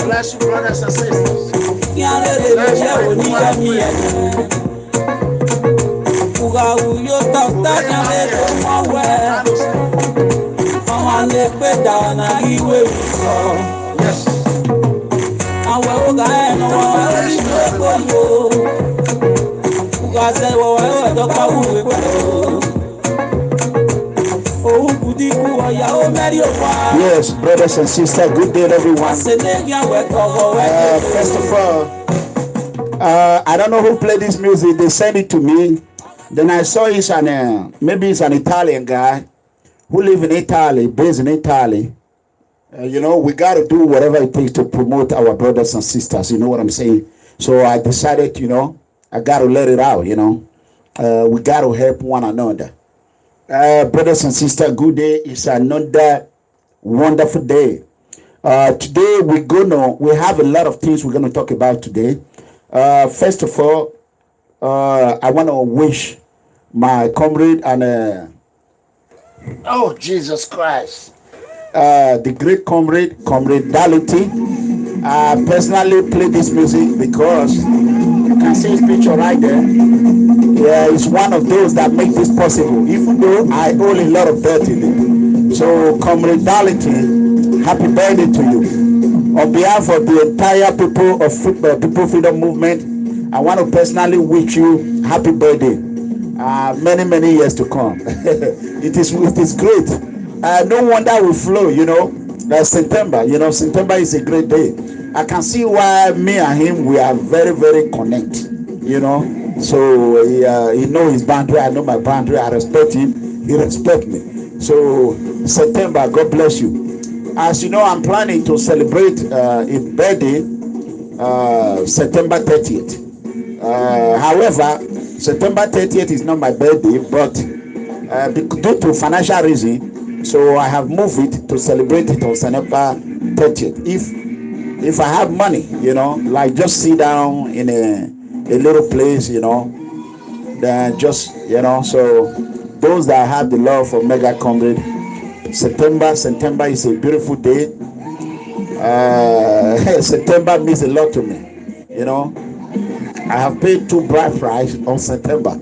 Bless you, brothers and sisters. Yes. Yes, brothers and sisters, good day everyone. First of all, I don't know who played this music. They sent it to me. Then I saw it's maybe it's an Italian guy who lives in Italy, based in Italy. You know, we got to do whatever it takes to promote our brothers and sisters. You know what I'm saying? So I decided, you know, I got to let it out, you know. We got to help one another. Brothers and sisters, good day. It's another wonderful day. Today we have a lot of things we're going to talk about today. First of all, I want to wish my comrade and oh Jesus Christ, the great comrade DAVIDO. I personally play this music because you can see his picture right there. Yeah, he's one of those that make this possible, even though I owe a lot of debt in it. So, comrade DAVIDO, happy birthday to you. On behalf of the entire People Freedom Movement, I want to personally wish you happy birthday. Many years to come. It is great. No wonder we flow, you know. September, you know, September is a great day. I can see why me and him, we are very connected, you know. So he know his boundary, I know my boundary, I respect him, he respect me. So September, God bless you. as you know, I'm planning to celebrate a birthday September 30th. However, September 30th is not my birthday, but due to financial reason, so I have moved it to celebrate it on September 30th. If I have money, you know, like just sit down in a little place, you know, then just, you know, so those that have the love for Mega Comrade, September is a beautiful day. September means a lot to me, you know. I have paid 2 bride price on September.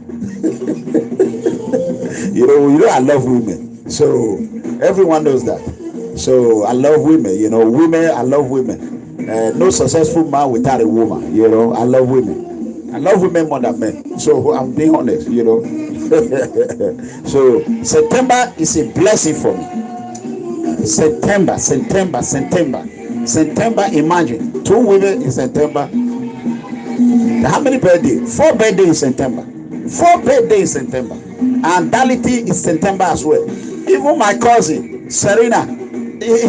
you know I love women, so everyone knows that. So I love women, you know, I love women. No successful man without a woman, you know. I love women more than men, so I'm being honest, you know. So September is a blessing for me. September, imagine 2 women in September. How many birthdays? 4 birthdays in September. 4 birthdays in September. And Dality is September as well. Even my cousin, Serena,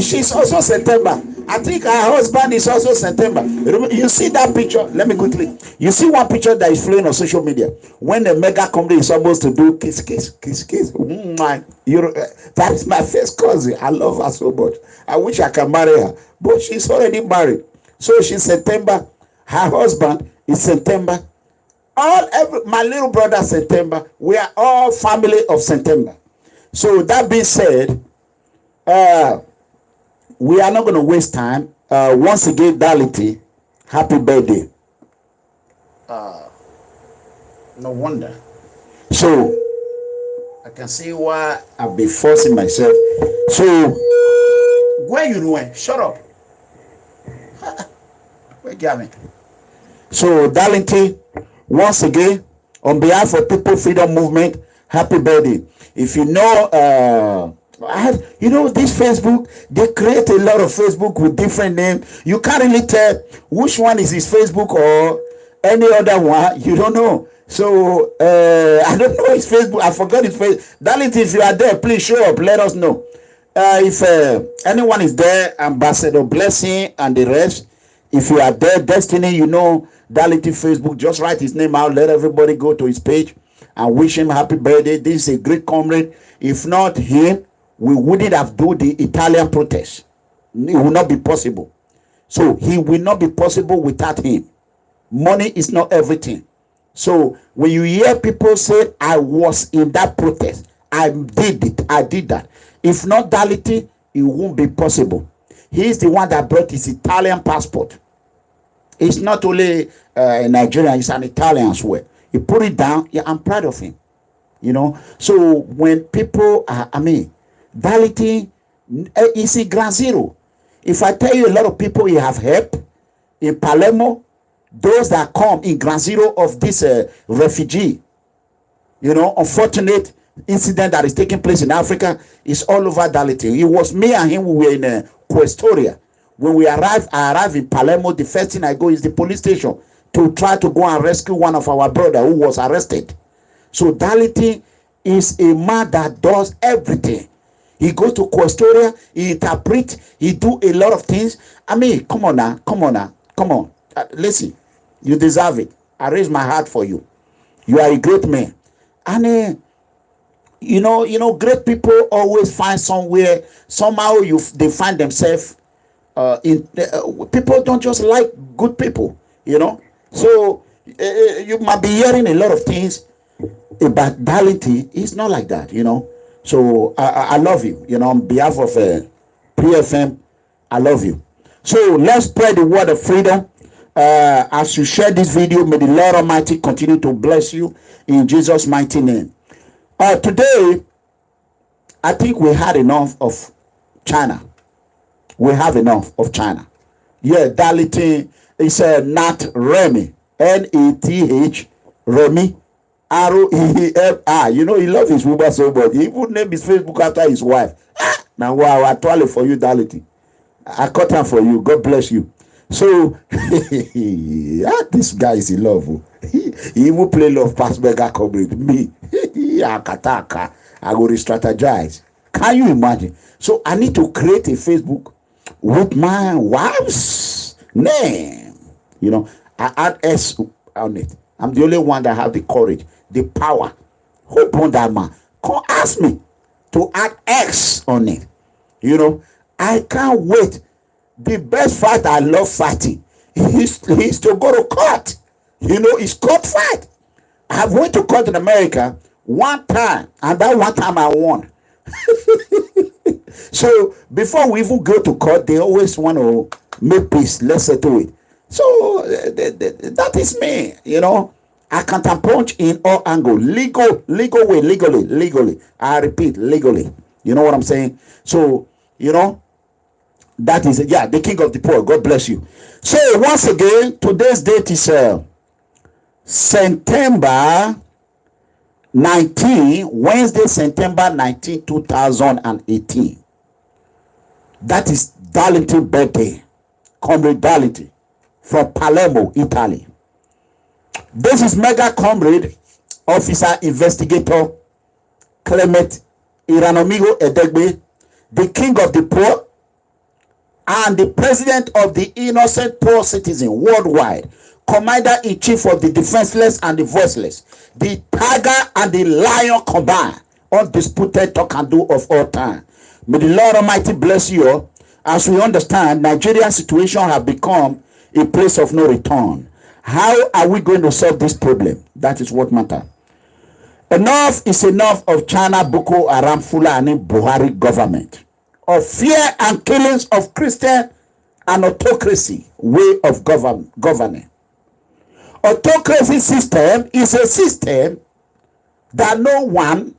she's also September. I think her husband is also September. You see that picture? Let me quickly. You see one picture that is flowing on social media when the Mega Comedy is supposed to do kiss. That is my first cousin. I love her so much. I wish I can marry her, but she's already married. So she's September. Her husband is September. My little brother September. We are all family of September. So that being said, we are not going to waste time. Once again, Dality, happy birthday. No wonder. So I can see why I've been forcing myself. So where you doing? Shut up. Where Gavin? So Dality, once again, on behalf of People Freedom Movement, happy birthday. If you know, you know, this Facebook, they create a lot of Facebook with different names. You can't really tell which one is his Facebook or any other one. You don't know. So I don't know his Facebook. I forgot his face. Dality, if you are there, please show up. Let us know. If anyone is there, Ambassador Blessing and the rest, if you are there, Destiny, you know, Dality Facebook, just write his name out. Let everybody go to his page and wish him happy birthday. This is a great comrade. If not him, we wouldn't have done the Italian protest. It will not be possible. So he will not be possible without him. Money is not everything. So when you hear people say, I was in that protest, I did it, I did that. If not Dality, it won't be possible. He is the one that brought his Italian passport. It's not only a Nigerian, it's an Italian as well. He put it down. Yeah, I'm proud of him. You know, so when people, Dality is a ground zero. If I tell you a lot of people you have helped in Palermo, those that come in ground zero of this refugee, you know, unfortunate incident that is taking place in Africa is all over Dality. It was me and him, we were in Questoria. When I arrived in Palermo, the first thing I go is the police station to try to go and rescue one of our brother who was arrested. So Dality is a man that does everything. He goes to Questoria, he interprets, he do a lot of things. I mean, come on now, come on. Listen, you deserve it. I raise my heart for you. You are a great man. And you know, great people always find somewhere, somehow they find themselves people don't just like good people, you know. So you might be hearing a lot of things about Dality. It's not like that, you know. So I love you, you know, on behalf of PFM, I love you. So let's spread the word of freedom. As you share this video, may the Lord Almighty continue to bless you in Jesus' mighty name. Today, I think we had enough of China. We have enough of China. Yeah, Dality is not Remy, N-E-T-H, Remy, R-O-E-M-I. You know, he loves his woman so much. He would name his Facebook after his wife. Now, wow, I told it for you, Dality. I cut her for you. God bless you. So, this guy is in love. He even play love past Mega Comrade. Me, I go re-strategize. Can you imagine? So, I need to create a Facebook with my wife's name. You know, I add S on it. I'm the only one that have the courage, the power. Who born that man? Come ask me to add X on it. You know, I can't wait. The best fight I love fighting is to go to court. You know, it's court fight. I went to court in America one time, and that one time I won. So before we even go to court, they always want to make peace. Let's settle it. So that is me. You know, I can punch in all angles, legally. I repeat, legally. You know what I'm saying? So you know, that is the king of the poor. God bless you. So once again, today's date is September 19, Wednesday, September 19, 2018. That is Darlington birthday, Comrade Darlington from Palermo, Italy. This is Mega Comrade Officer Investigator Clement Iranomigo Edegbe, the king of the poor and the president of the innocent poor citizen worldwide, commander-in-chief of the defenseless and the voiceless, the tiger and the lion combined, undisputed talk and do of all time. May the Lord Almighty bless you all. As we understand, Nigeria's situation has become a place of no return. How are we going to solve this problem? That is what matters. Enough is enough of China, Boko Haram, Fulani Buhari government, of fear and killings of Christian and autocracy way of governing. Autocracy system is a system that no one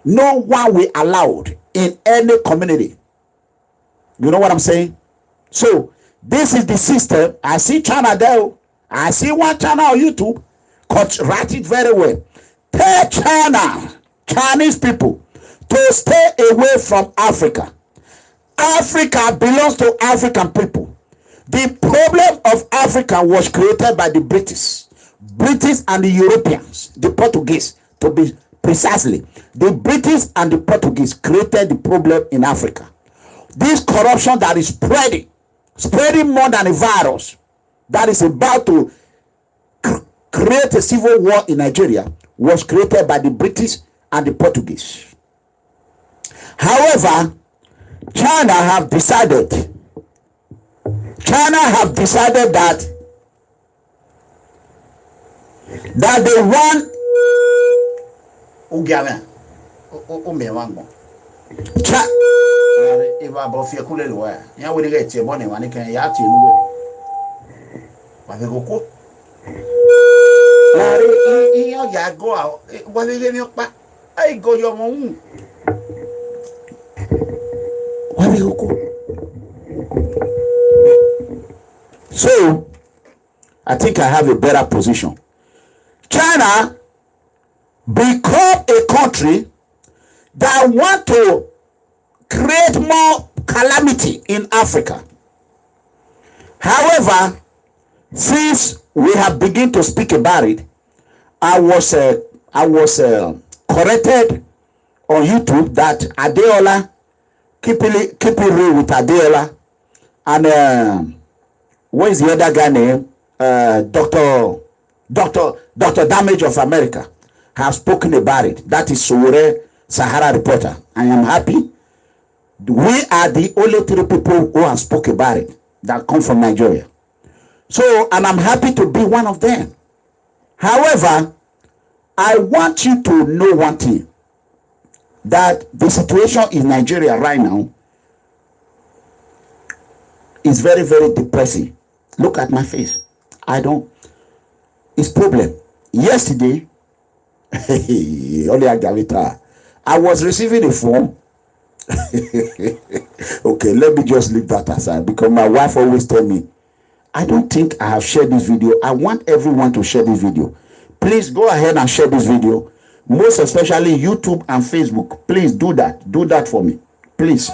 will allow in any community. You know what I'm saying? So this is the system. I see China there. I see one channel on YouTube. Write it very well. Tell Chinese people to stay away from Africa. Africa belongs to African people. The problem of Africa was created by the British and the Europeans, the Portuguese, to be precisely. The British and the Portuguese created the problem in Africa. This corruption that is spreading more than a virus that is about to create a civil war in Nigeria was created by the British and the Portuguese. However, China have decided that they want So I think I have a better position. China become a country that want to create more calamity in Africa. However, since we have begun to speak about it, I was corrected on YouTube that Adeola, keep it real with Adeola, and what is the other guy name? Dr. Damage of America have spoken about it. That is Sowore Sahara Reporter. I am happy. We are the only three people who have spoken about it that come from Nigeria. So, and I'm happy to be one of them. However, I want you to know one thing, that the situation in Nigeria right now is very, very depressing. Look at my face. It's problem. Yesterday, I was receiving a phone. Okay, let me just leave that aside, because my wife always tell me, I don't think I have shared this video. I want everyone to share this video. Please go ahead and share this video. Most especially YouTube and Facebook. Please do that. Do that for me. Please.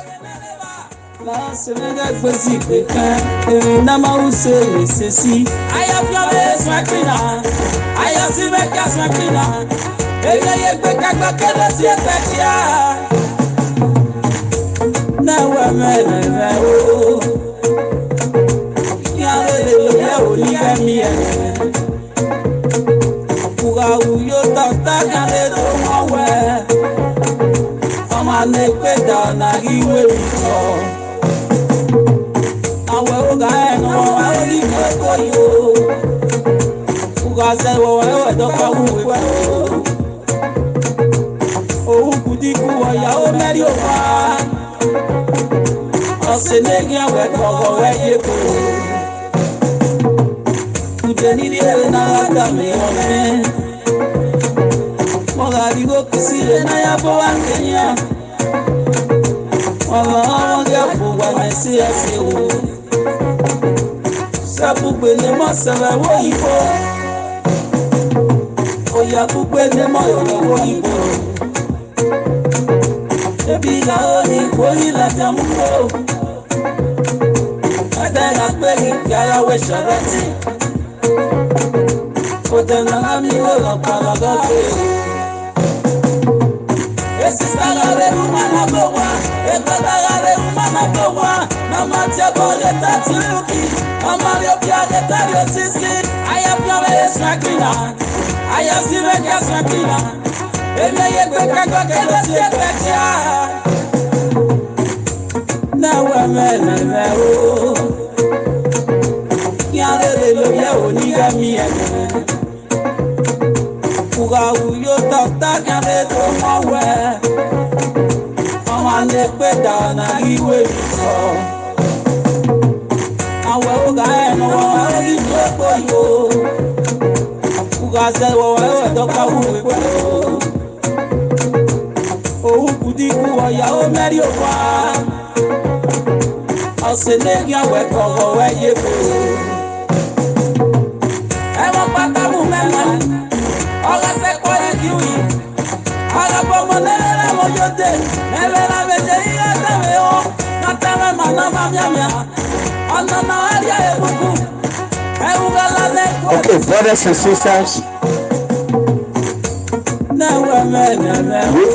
Okay, brothers and sisters,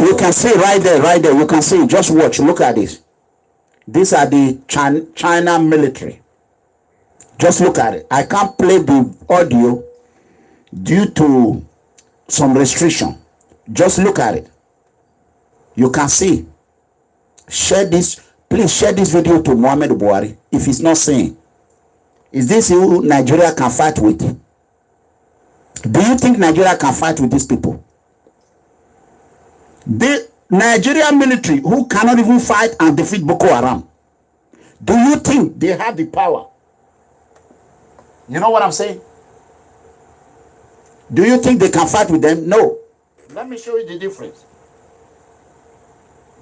you can see right there, you can see, just watch, look at this. These are the China military. Just look at it. I can't play the audio due to some restriction. Just look at it. You can see. Share this. Please share this video to Muhammad Buhari if he's not seeing. Is this who Nigeria can fight with? Do you think Nigeria can fight with these people? The Nigerian military who cannot even fight and defeat Boko Haram. Do you think they have the power? You know what I'm saying? Do you think they can fight with them? No. Let me show you the difference.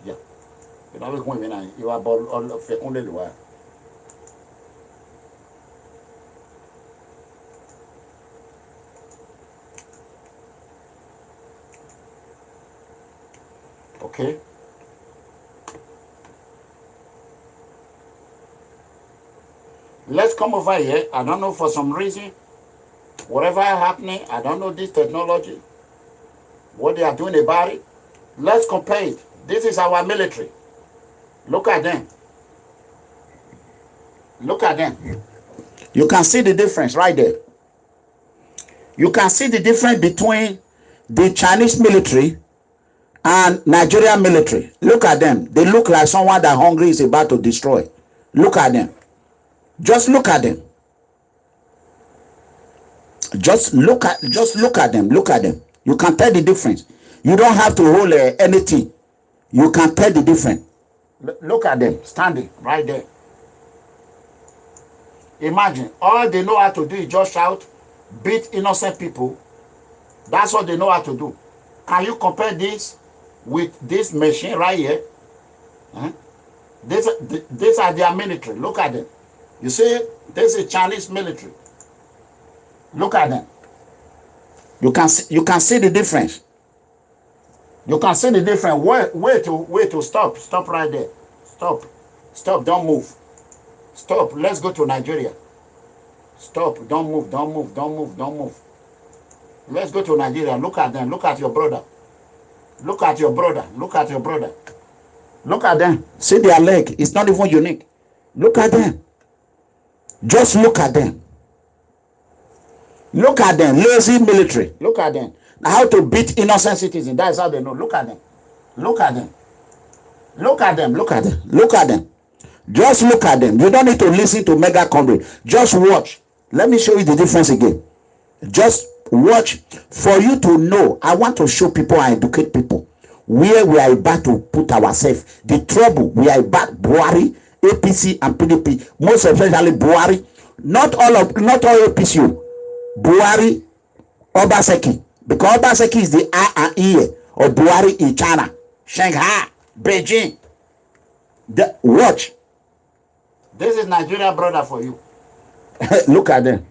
Yeah. You are all of okay. Let's come over here. I don't know, for some reason, whatever happening, I don't know this technology, what they are doing about it. Let's compare it. This is our military. Look at them. Look at them. You can see the difference right there. You can see the difference between the Chinese military and Nigerian military. Look at them. They look like someone that hungry is about to destroy. Look at them. Just look at them. Just look at them. Look at them. You can tell the difference. You don't have to hold anything. You can tell the difference. Look at them standing right there. Imagine, all they know how to do is just shout, beat innocent people. That's what they know how to do. Can you compare this with this machine right here? Huh? These are their military. Look at them. You see, this is Chinese military. Look at them. You can see the difference. You can see the difference. Wait to stop. Stop right there. Stop. Don't move. Stop. Let's go to Nigeria. Stop. Don't move. Let's go to Nigeria. Look at them. Look at your brother. Look at your brother. Look at them. See their leg. It's not even unique. Look at them. Just look at them. Look at them. Lazy military. Look at them. Now how to beat innocent citizens. That's how they know. Look at them. Look at them. Look at them. Look at them. Look at them. Just look at them. You don't need to listen to mega comrade. Just watch. Let me show you the difference again. Just watch. For you to know, I want to show people and educate people where we are about to put ourselves. The trouble we are about. Buhari, APC and PDP, most especially Buhari. Not all APC. Buhari, Obaseki. Because Obaseki is the eye and ear of Buhari in China, Shanghai, Beijing. Watch. This is Nigeria brother for you. Look at them.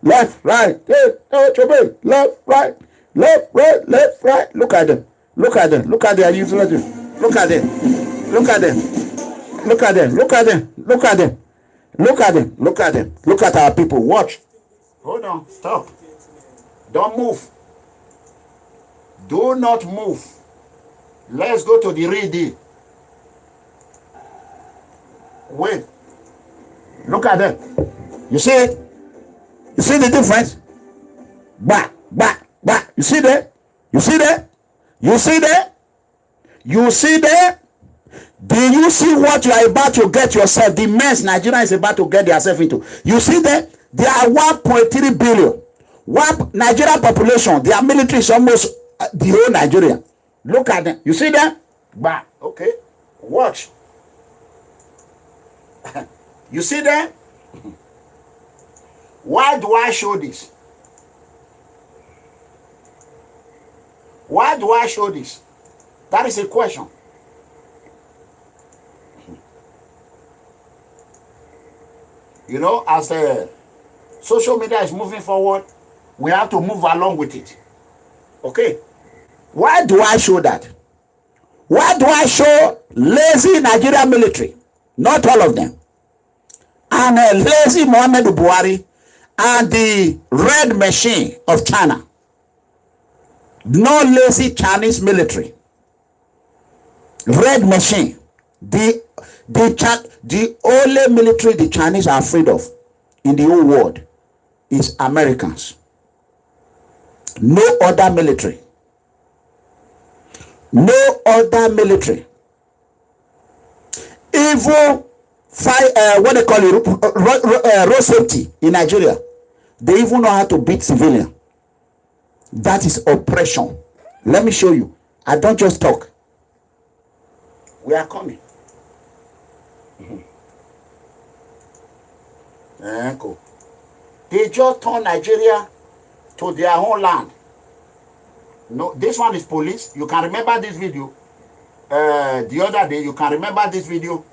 Left, right, left, right, left, right, left, right. Look at them. Look at them. Look at their useless. Look at them. Look at them. Look at them. Look at them. Look at them. Look at them. Look at them. Look at our people. Watch. Hold on. Stop. Don't move. Do not move. Let's go to the real deal. Wait. Look at them. You see it? You see the difference? Back. You see that? You see that? You see that? You see that? Do you see what you are about to get yourself? The mess Nigeria is about to get yourself into. You see that? There are 1.3 billion. Nigeria population, their military is almost the whole Nigeria. Look at them. You see that? Back. Okay. Watch. You see that? Why do I show this? Why do I show this? That is a question. You know, as the social media is moving forward, we have to move along with it. Okay? Why do I show that? Why do I show lazy Nigeria military? Not all of them. And lazy Muhammad Buhari and the red machine of China. No lazy Chinese military. Red machine. The only military the Chinese are afraid of in the whole world is Americans. No other military. No other military. Even what they call it, road safety in Nigeria, they even know how to beat civilian. That is oppression. Let me show you. I don't just talk. We are coming. Cool. They just turn Nigeria to their own land. No, this one is police. You can remember this video. The other day, you can remember this video.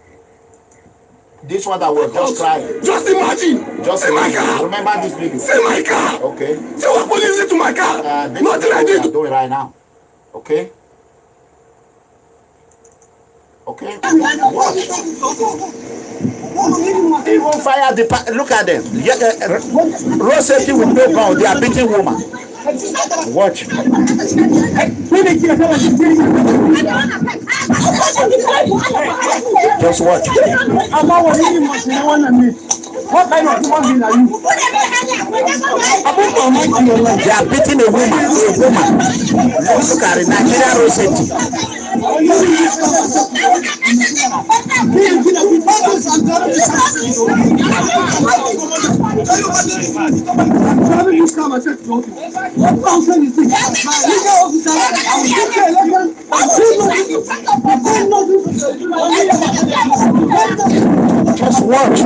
This one that was just crying. Just imagine. Just imagine. Remember this video. Say my car. Okay. Say what police did to my car. Nothing I did. Do it right now. Okay. Okay. Watch. Even fire department. Look at them. Road safety with no gun. They are beating woman. Watch. Just watch. What kind of human being are you? They are beating a woman. Look at it. Nigeria road safety. Just watch.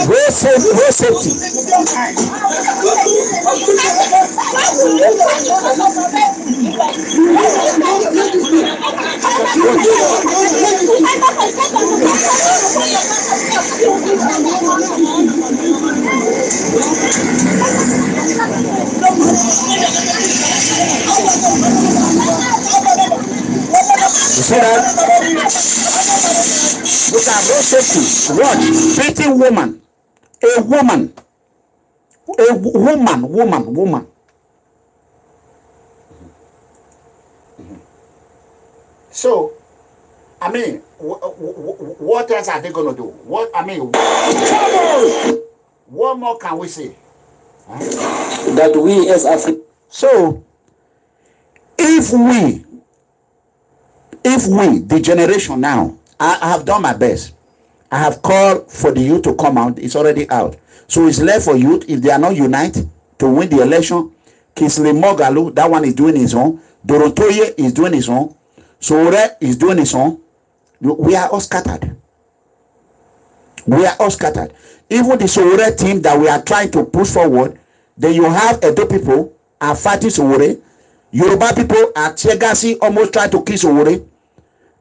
Road safety. You see that? Look at road safety. Watch. Beating woman. A woman. So, I mean, what else are they going to do? What more can we say? That we as Africans. So, if we, the generation now, I have done my best. I have called for the youth to come out. It's already out. So it's left for youth, if they are not united to win the election. Kisley Mogalu, that one is doing his own. Dorotoye is doing his own. Sore is doing his own. We are all scattered. We are all scattered. Even the Sore team that we are trying to push forward, then you have Edo people are fighting Sore. Yoruba people are Tegasi almost trying to kill Sore.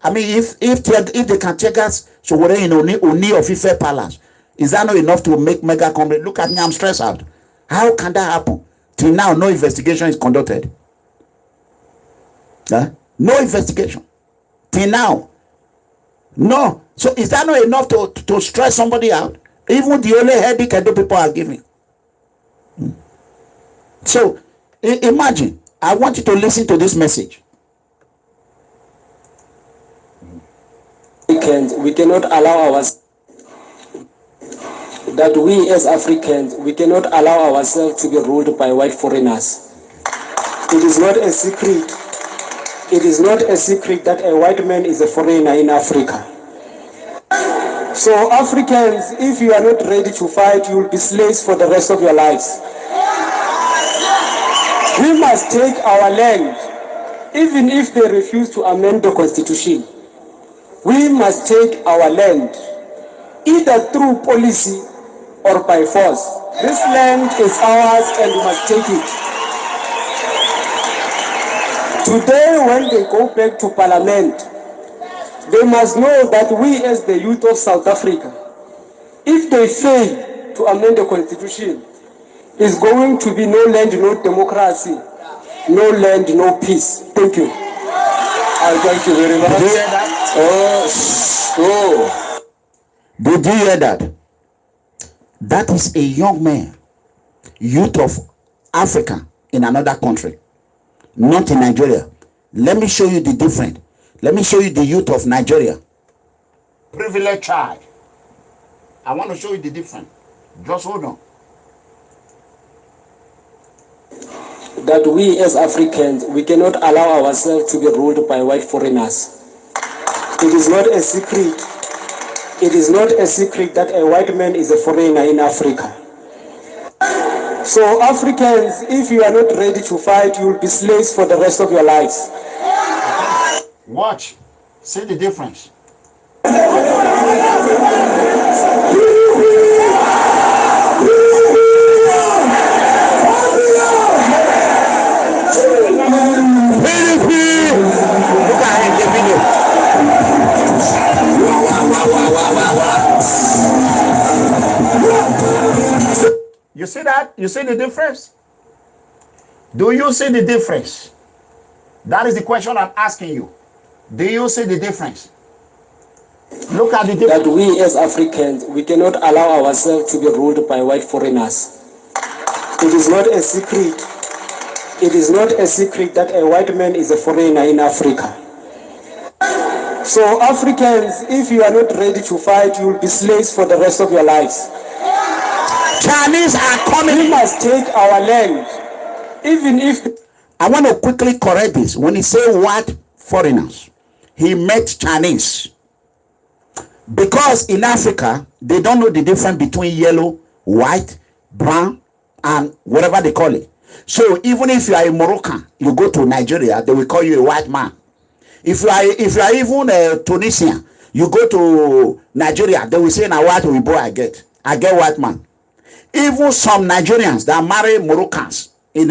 I mean, if they can take us Sowore in Oni of Ife Palace, is that not enough to make mega complaint? Look at me, I'm stressed out. How can that happen? Till now, no investigation is conducted. No investigation. Till now. No. So is that not enough to stress somebody out? Even the only headache Edo people are giving. So imagine, I want you to listen to this message. We cannot allow that we as Africans, we cannot allow ourselves to be ruled by white foreigners. It is not a secret. It is not a secret that a white man is a foreigner in Africa. So Africans, if you are not ready to fight, you will be slaves for the rest of your lives. We must take our land, even if they refuse to amend the constitution. We must take our land, either through policy or by force. This land is ours and we must take it. Today, when they go back to Parliament, they must know that we as the youth of South Africa, if they fail to amend the constitution, is going to be no land, no democracy, no land, no peace. Thank you. Thank you very much. Did you hear that? Did you hear that? That is a young man, youth of Africa in another country, not in Nigeria. Let me show you the difference. Let me show you the youth of Nigeria. Privileged child. I want to show you the difference. Just hold on. That we as Africans, we cannot allow ourselves to be ruled by white foreigners. It is not a secret. It is not a secret that a white man is a foreigner in Africa. So Africans, if you are not ready to fight, you will be slaves for the rest of your lives. Watch. See the difference. You see that? You see the difference? Do you see the difference? That is the question I'm asking you. Do you see the difference? Look at the difference. That we as Africans, we cannot allow ourselves to be ruled by white foreigners. It is not a secret. It is not a secret that a white man is a foreigner in Africa. So Africans, if you are not ready to fight, you will be slaves for the rest of your lives. Chinese are coming. We must take our land, even if... I want to quickly correct this. When he say white foreigners, he meant Chinese. Because in Africa, they don't know the difference between yellow, white, brown, and whatever they call it. So even if you are a Moroccan, you go to Nigeria, they will call you a white man. If you are even a Tunisian, you go to Nigeria, they will say, "Now what we boy I get white man." Even some Nigerians that marry Moroccans in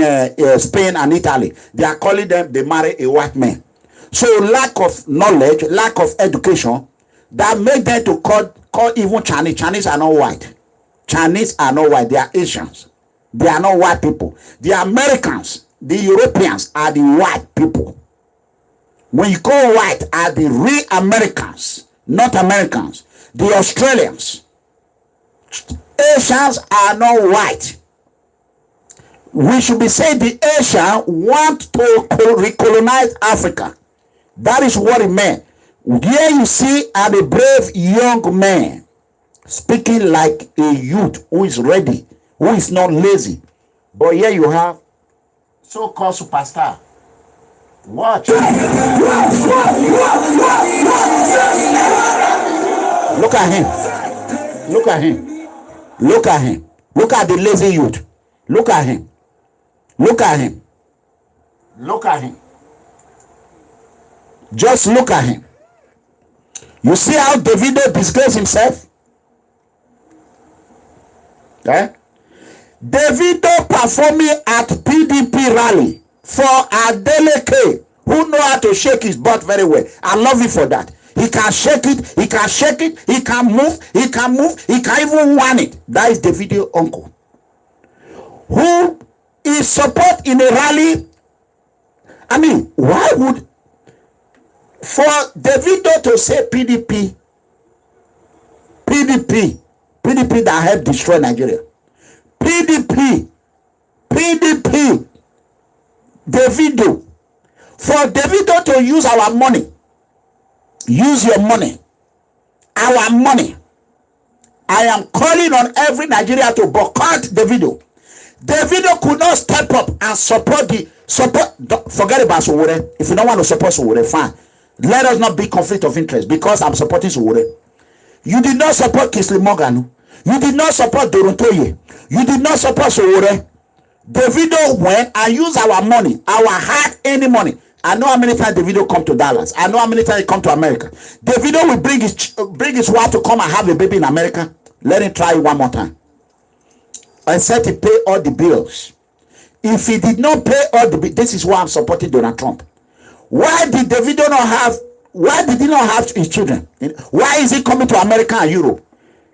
Spain and Italy, they are calling them, they marry a white man. So lack of knowledge, lack of education, that make them to call even Chinese. Chinese are not white. Chinese are not white. They are Asians. They are not white people. The Americans, the Europeans are the white people. When you call white are the real Americans, not Americans. The Australians. Asians are not white. We should be saying the Asians want to recolonize Africa. That is what it meant. Here you see are the brave young man speaking like a youth who is ready, who is not lazy. But here you have so-called superstar. Watch. Look at him. Look at him. Look at him. Look at the lazy youth. Look at him. Look at him. Look at him. Just look at him. You see how Davido disgraced himself? Eh? Davido performing at PDP rally for Adeleke, who know how to shake his butt very well. I love you for that. He can shake it, he can shake it, he can move, he can move, he can even want it. That is Davido uncle. Who is support in a rally? I mean, why would for Davido to say PDP that helped destroy Nigeria? PDP, Davido. For Davido to use our money, use your money, our money. I am calling on every Nigeria to boycott Davido. Davido could not step up and support the support. Forget about Sowore. If you don't want to support Sowore, fine. Let us not be conflict of interest because I'm supporting Sowore. You did not support Kingsley Morgan. You did not support Dorontoye. You did not support Sowore. Davido went and used our money, our hard-earned money. I know how many times Davido come to Dallas. I know how many times he come to America. Davido will bring his wife to come and have a baby in America. Let him try it one more time. Except he pay all the bills. If he did not pay all the bills, this is why I'm supporting Donald Trump. Why did Davido not have? Why did he not have his children? Why is he coming to America and Europe?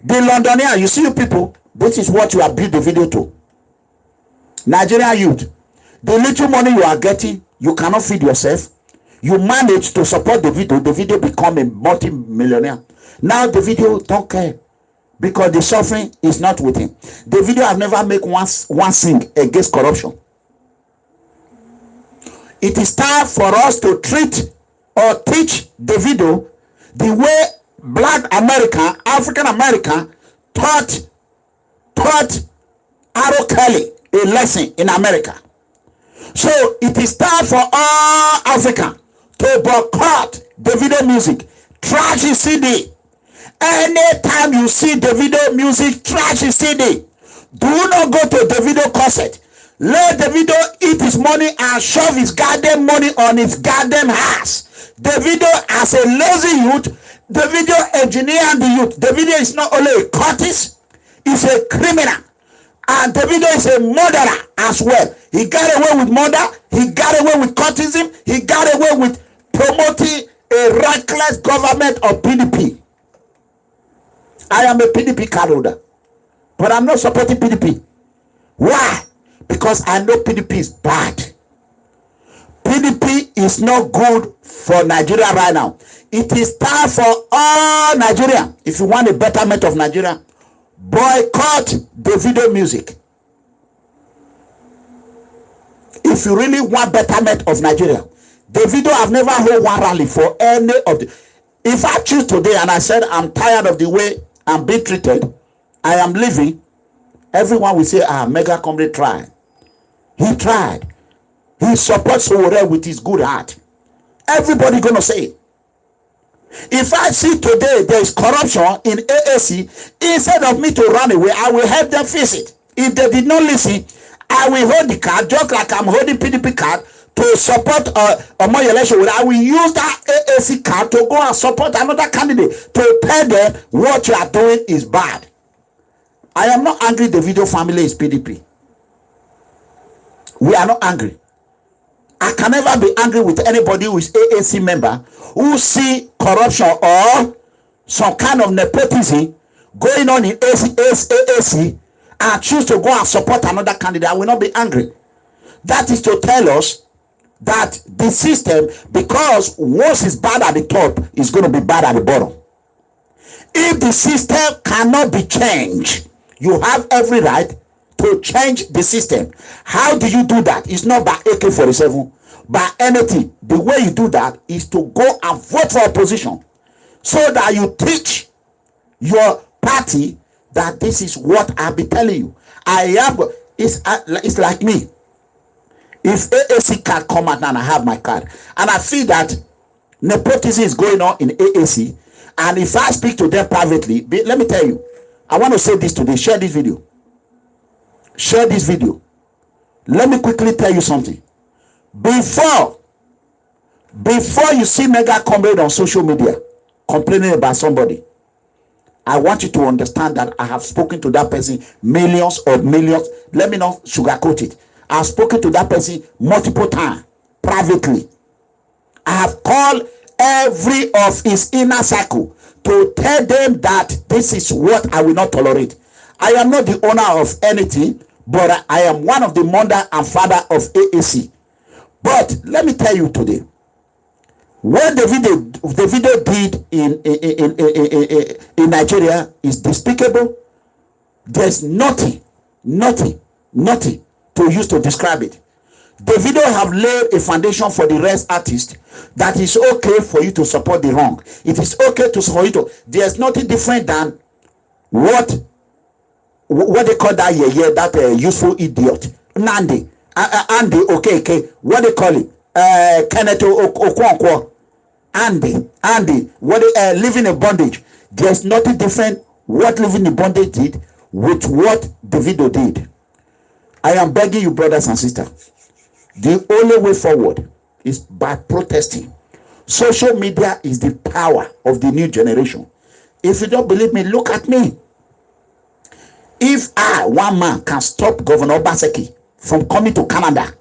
The Londonian, you see you people, this is what you have built the video to. Nigerian youth, the little money you are getting, you cannot feed yourself. You manage to support the video become a multi-millionaire. Now the video don't care because the suffering is not with him. The video have never made one sing against corruption. It is time for us to treat or teach Davido the way Black American, African American taught Arrow Kelly a lesson in America. So it is time for all Africa to boycott Davido music, trash his CD. Anytime you see Davido music, trash his CD. Do not go to Davido concert. Let Davido eat his money and shove his goddamn money on his goddamn ass. Davido as a lazy youth, Davido engineering the youth. Davido is not only a cultist, he's a criminal. And Davido is a murderer as well. He got away with murder, he got away with cultism, he got away with promoting a reckless government of PDP. I am a PDP card holder, but I'm not supporting PDP. Why? Because I know PDP is bad. PDP is not good for Nigeria right now. It is time for all Nigeria. If you want a betterment of Nigeria, boycott Davido music. If you really want betterment of Nigeria, Davido have never held one rally for any of the. If I choose today and I said I'm tired of the way I'm being treated, I am leaving, everyone will say, Mega Comrade tried. He tried. He supports Sowore with his good heart. Everybody gonna say it. If I see today there is corruption in AAC, instead of me to run away, I will help them fix it. If they did not listen, I will hold the card just like I'm holding PDP card to support my election. I will use that AAC card to go and support another candidate to tell them what you are doing is bad. I am not angry the Davido family is PDP. We are not angry. I can never be angry with anybody who is AAC member who see corruption or some kind of nepotism going on in AAC and choose to go and support another candidate. I will not be angry. That is to tell us that the system, because once it's bad at the top, it's going to be bad at the bottom. If the system cannot be changed, you have every right to change the system. How do you do that? It's not by AK-47, by anything. The way you do that is to go and vote for opposition, so that you teach your party that this is what I'll be telling you. It's like me. If AAC card come out and I have my card, and I feel that nepotism is going on in AAC, and if I speak to them privately, let me tell you, I want to say this today. Share this video. Share this video. Let me quickly tell you something. Before you see mega comrade on social media complaining about somebody, I want you to understand that I have spoken to that person millions of millions. Let me not sugarcoat it. I've spoken to that person multiple times privately. I have called every of his inner circle to tell them that this is what I will not tolerate. I am not the owner of anything, but I am one of the mother and father of AAC. But let me tell you today, what Davido did in Nigeria is despicable. There's nothing to use to describe it. Davido have laid a foundation for the rest artists that is okay for you to support the wrong. It is okay for you to. There's nothing different than what they call that that useful idiot Nandi Andy okay what they call it Kenneth Okonkwo Andy what they living in bondage. There's nothing different what living in bondage did with what Davido did. I am begging you, brothers and sisters, the only way forward is by protesting. Social media is the power of the new generation. If you don't believe me, look at me. If one man can stop Governor Obaseki from coming to Canada,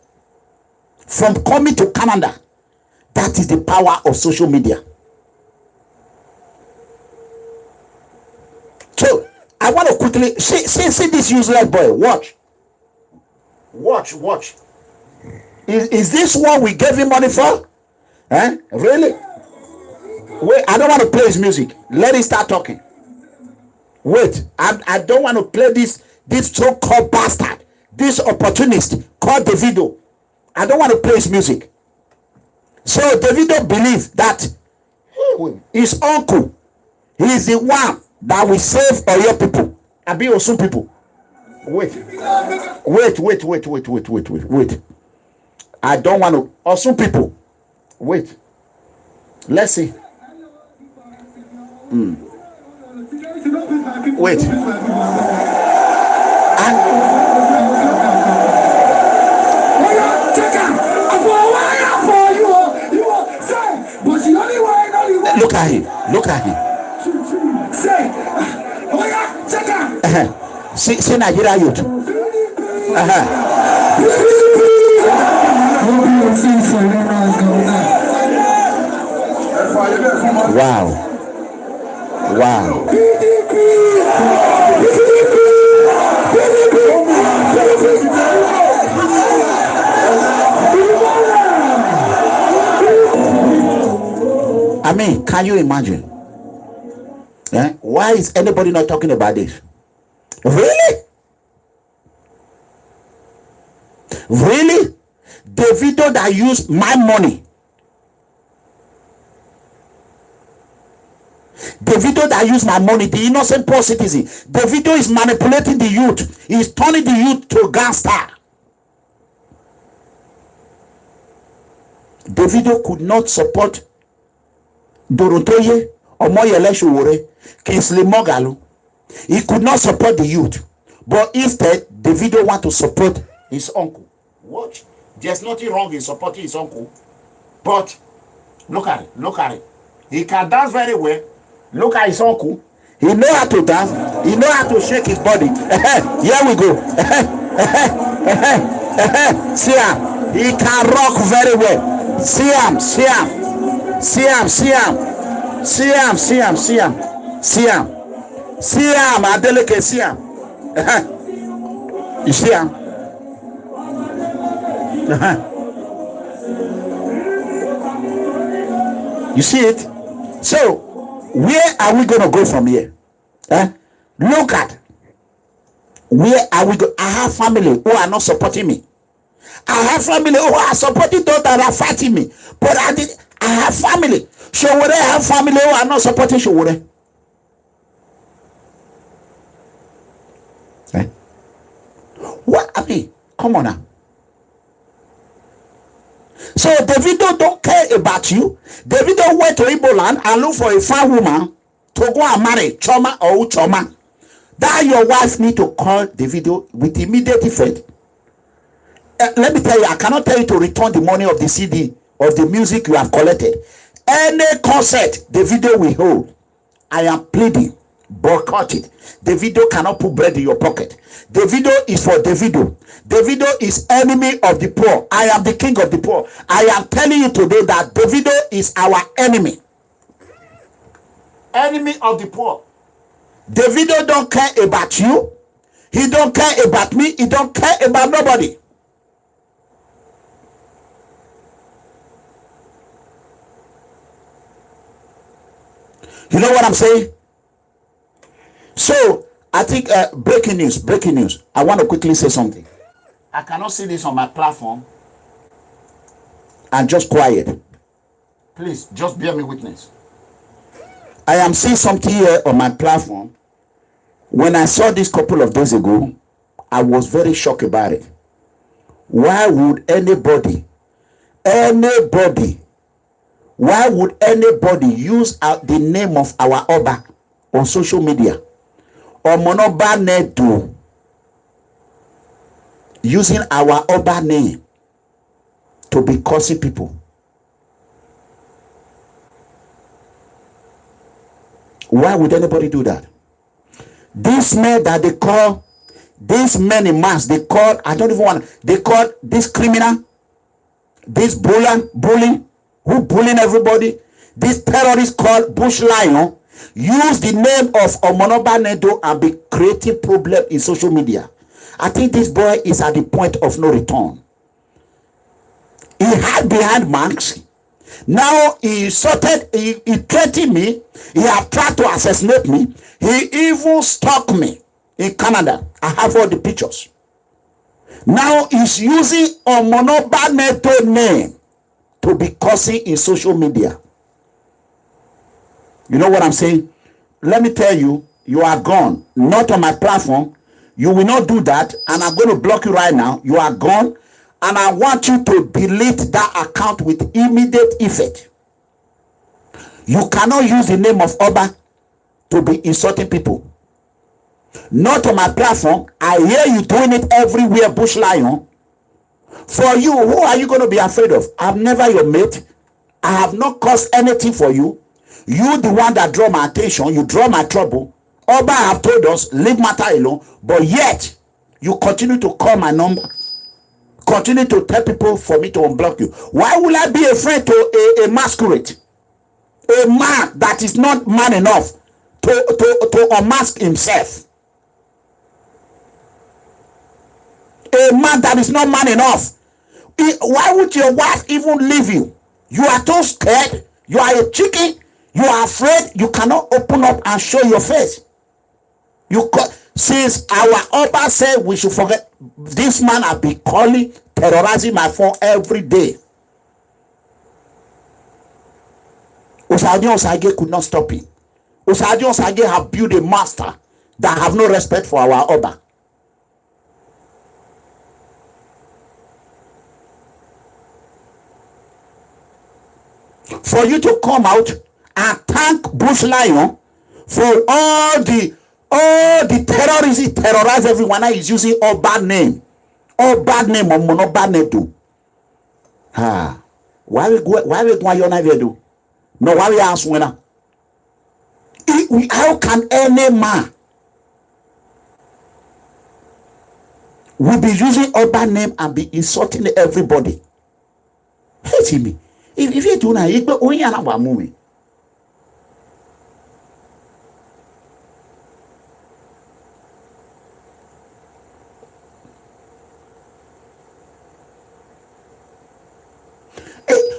that is the power of social media. So I want to quickly see this useless boy. Watch. Is this what we gave him money for? Really? Wait, I don't want to play his music. Let him start talking. Wait, I don't want to play this so-called bastard, this opportunist called Davido. I don't want to play his music. So Davido believes that his uncle, he is the one that will save Oyo people, Abi Osun people. Wait. I don't want to. Osun people. Wait. Let's see. Wait. Look at him. See Nigeria youth. Wow. I mean, can you imagine? Why is anybody not talking about this? Really? Davido that used my money. Davido that used my money, the innocent poor citizen. Davido is manipulating the youth. He's turning the youth to a gangster. Davido could not support Dorotoye Omoyele Sowore, Kingsley Moghalu. He could not support the youth. But instead, Davido want to support his uncle. Watch. There's nothing wrong in supporting his uncle. But look at it. He can dance very well. Look at his uncle. He know how to dance. He know how to shake his body. Here we go. See him. He can rock very well. See him. Adeleke, see him. You see him? You see it? So where are we going to go from here? Look at where are we going? I have family who are not supporting me. I have family who are supporting those that are fighting me. But I have family. Showore have family who are not supporting Showore. Eh? What? I mean, come on now. So Davido don't care about you. Davido went to Igbo land and look for a fine woman to go and marry Choma or Uchoma. That your wife need to call Davido with immediate effect. Let me tell you, I cannot tell you to return the money of the CD of the music you have collected. Any concert Davido will hold, I am pleading, boycott it. Davido cannot put bread in your pocket. Davido is for Davido. Davido is enemy of the poor. I am the king of the poor. I am telling you today that Davido is our enemy. Enemy of the poor. Davido don't care about you. He don't care about me. He don't care about nobody. You know what I'm saying? So I think breaking news. I want to quickly say something. I cannot see this on my platform and just quiet. Please, just bear me witness. I am seeing something here on my platform. When I saw this couple of days ago, I was very shocked about it. Why would anybody use the name of our Oba on social media? Or Monoba Nedu using our Oba name to be cursing people? Why would anybody do that? This man that they call, these men in mass, they call, they call this criminal, this bully, who bullying everybody, this terrorist called Bush Lion, use the name of Omonoba Nedo and be creating problem in social media. I think this boy is at the point of no return. He hid behind marks. Now he threatened me. He have tried to assassinate me. He even stalked me in Canada. I have all the pictures. Now he's using Omonoba Nedo name to be cursing in social media. You know what I'm saying? Let me tell you, you are gone. Not on my platform. You will not do that. And I'm going to block you right now. You are gone. And I want you to delete that account with immediate effect. You cannot use the name of Oba to be insulting people. Not on my platform. I hear you doing it everywhere, Bush Lion. For you, who are you going to be afraid of? I'm never your mate. I have not caused anything for you. You the one that draw my attention. You draw my trouble. Oba have told us, leave matter alone. But yet, you continue to call my number. Continue to tell people for me to unblock you. Why will I be afraid to a masquerade? A man that is not man enough to unmask himself. A man that is not man enough. Why would your wife even leave you? You are too scared. You are a chicken. You are afraid. You cannot open up and show your face. Since our Oba said we should forget, this man has been calling, terrorizing my phone every day. Osadio Osage could not stop him. Osadio Osage have built a master that have no respect for our Oba. For you to come out and thank Bush Lion for all the terrorists he terrorize everyone that is using all bad name of Monoba Nedo. Why we go on do? No, why we ask winner? How can any man will be using all bad name and be insulting everybody? Hate me. If you do not, you go only another movie.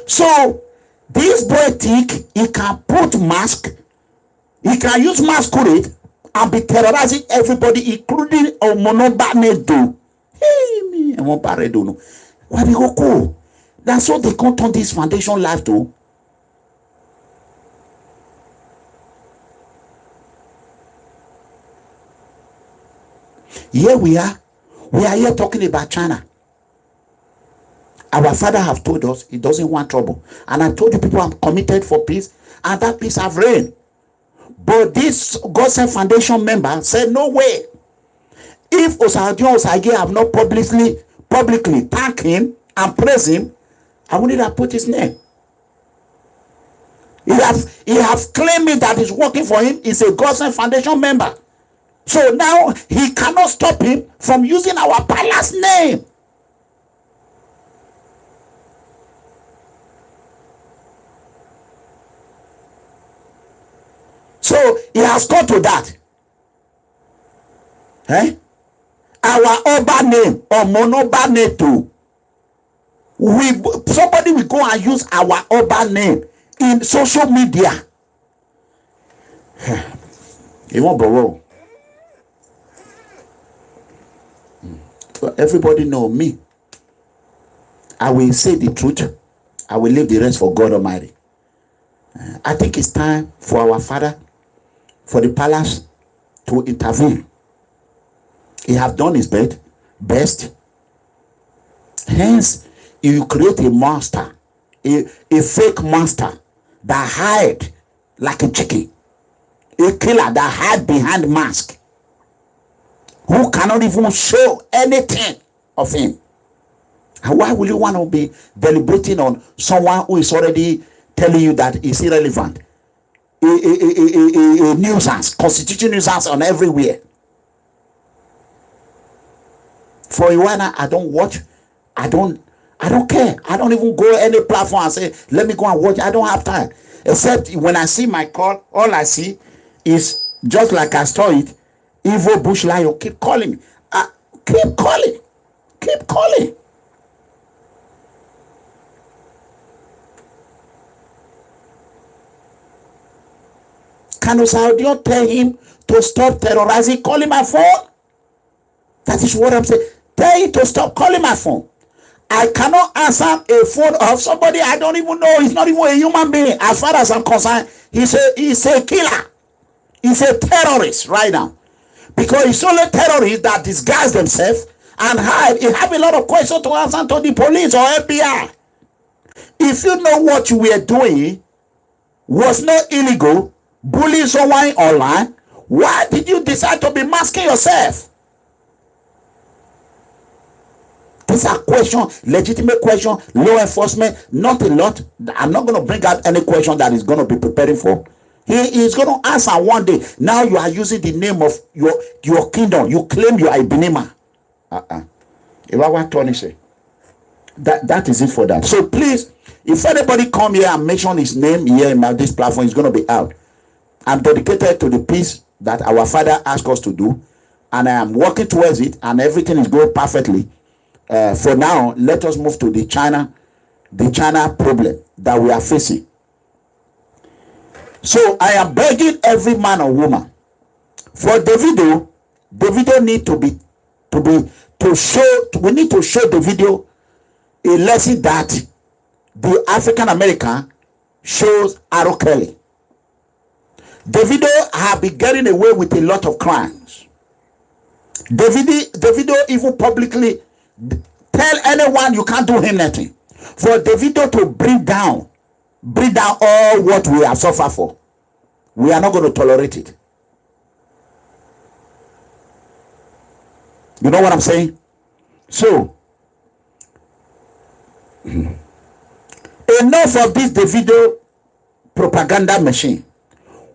So this boy think he can put mask, he can use masquerade and be terrorizing everybody, including Omonoba Nedo. Hey me, Why they go cool? That's what they can't turn this foundation life to. Here we are. We are here talking about China. Our father have told us he doesn't want trouble. And I told you people I'm committed for peace. And that peace have reigned. But this God Sent Foundation member said, no way. If Osadio Osage have not publicly thanked him and praised him, I wouldn't have put his name. He have claimed me that is working for him. He's a God Sent Foundation member. So now he cannot stop him from using our palace name. So he has come to that. Our Oba name or Monoba name too. Somebody will go and use our Oba name in social media. He won't borrow. Everybody know me. I will say the truth. I will leave the rest for God Almighty. I think it's time for our father, for the palace to intervene. He have done his best. Hence, you create a monster, a fake monster that hide like a chicken, a killer that hide behind mask, who cannot even show anything of him. And why will you want to be deliberating on someone who is already telling you that is irrelevant? A nuisance, constitutional nuisance on everywhere. For Iwana, I don't watch. I don't care. I don't even go any platform and say, let me go and watch. I don't have time. Except when I see my call, all I see is just like I saw it. Evil bush lion, keep calling me. Keep calling. Keep calling. Can Osaudio tell him to stop terrorizing? Calling my phone? That is what I'm saying. Tell him to stop calling my phone. I cannot answer a phone of somebody I don't even know. He's not even a human being. As far as I'm concerned, he's a killer. He's a terrorist right now. Because it's only terrorists that disguise themselves and hide. You have a lot of questions to answer to the police or FBI. If you know what you were doing was not illegal, bullying someone online, why did you decide to be masking yourself? These are questions, legitimate questions, law enforcement, not a lot. I'm not going to bring out any question that is going to be preparing for. He is going to answer one day. Now you are using the name of your kingdom. You claim you are a Benima. That is it for that. So please, if anybody come here and mention his name here in this platform, it's going to be out. I'm dedicated to the peace that our father asked us to do, and I am working towards it, and everything is going perfectly. For now, let us move to the China problem that we are facing. So I am begging every man or woman for Davido need we need to show Davido a lesson that the African American shows R. Kelly. Davido have been getting away with a lot of crimes. Davido even publicly tell anyone you can't do him nothing. For Davido to bring down all what we have suffered for, we are not going to tolerate it. You know what I'm saying? So enough of this Davido propaganda machine.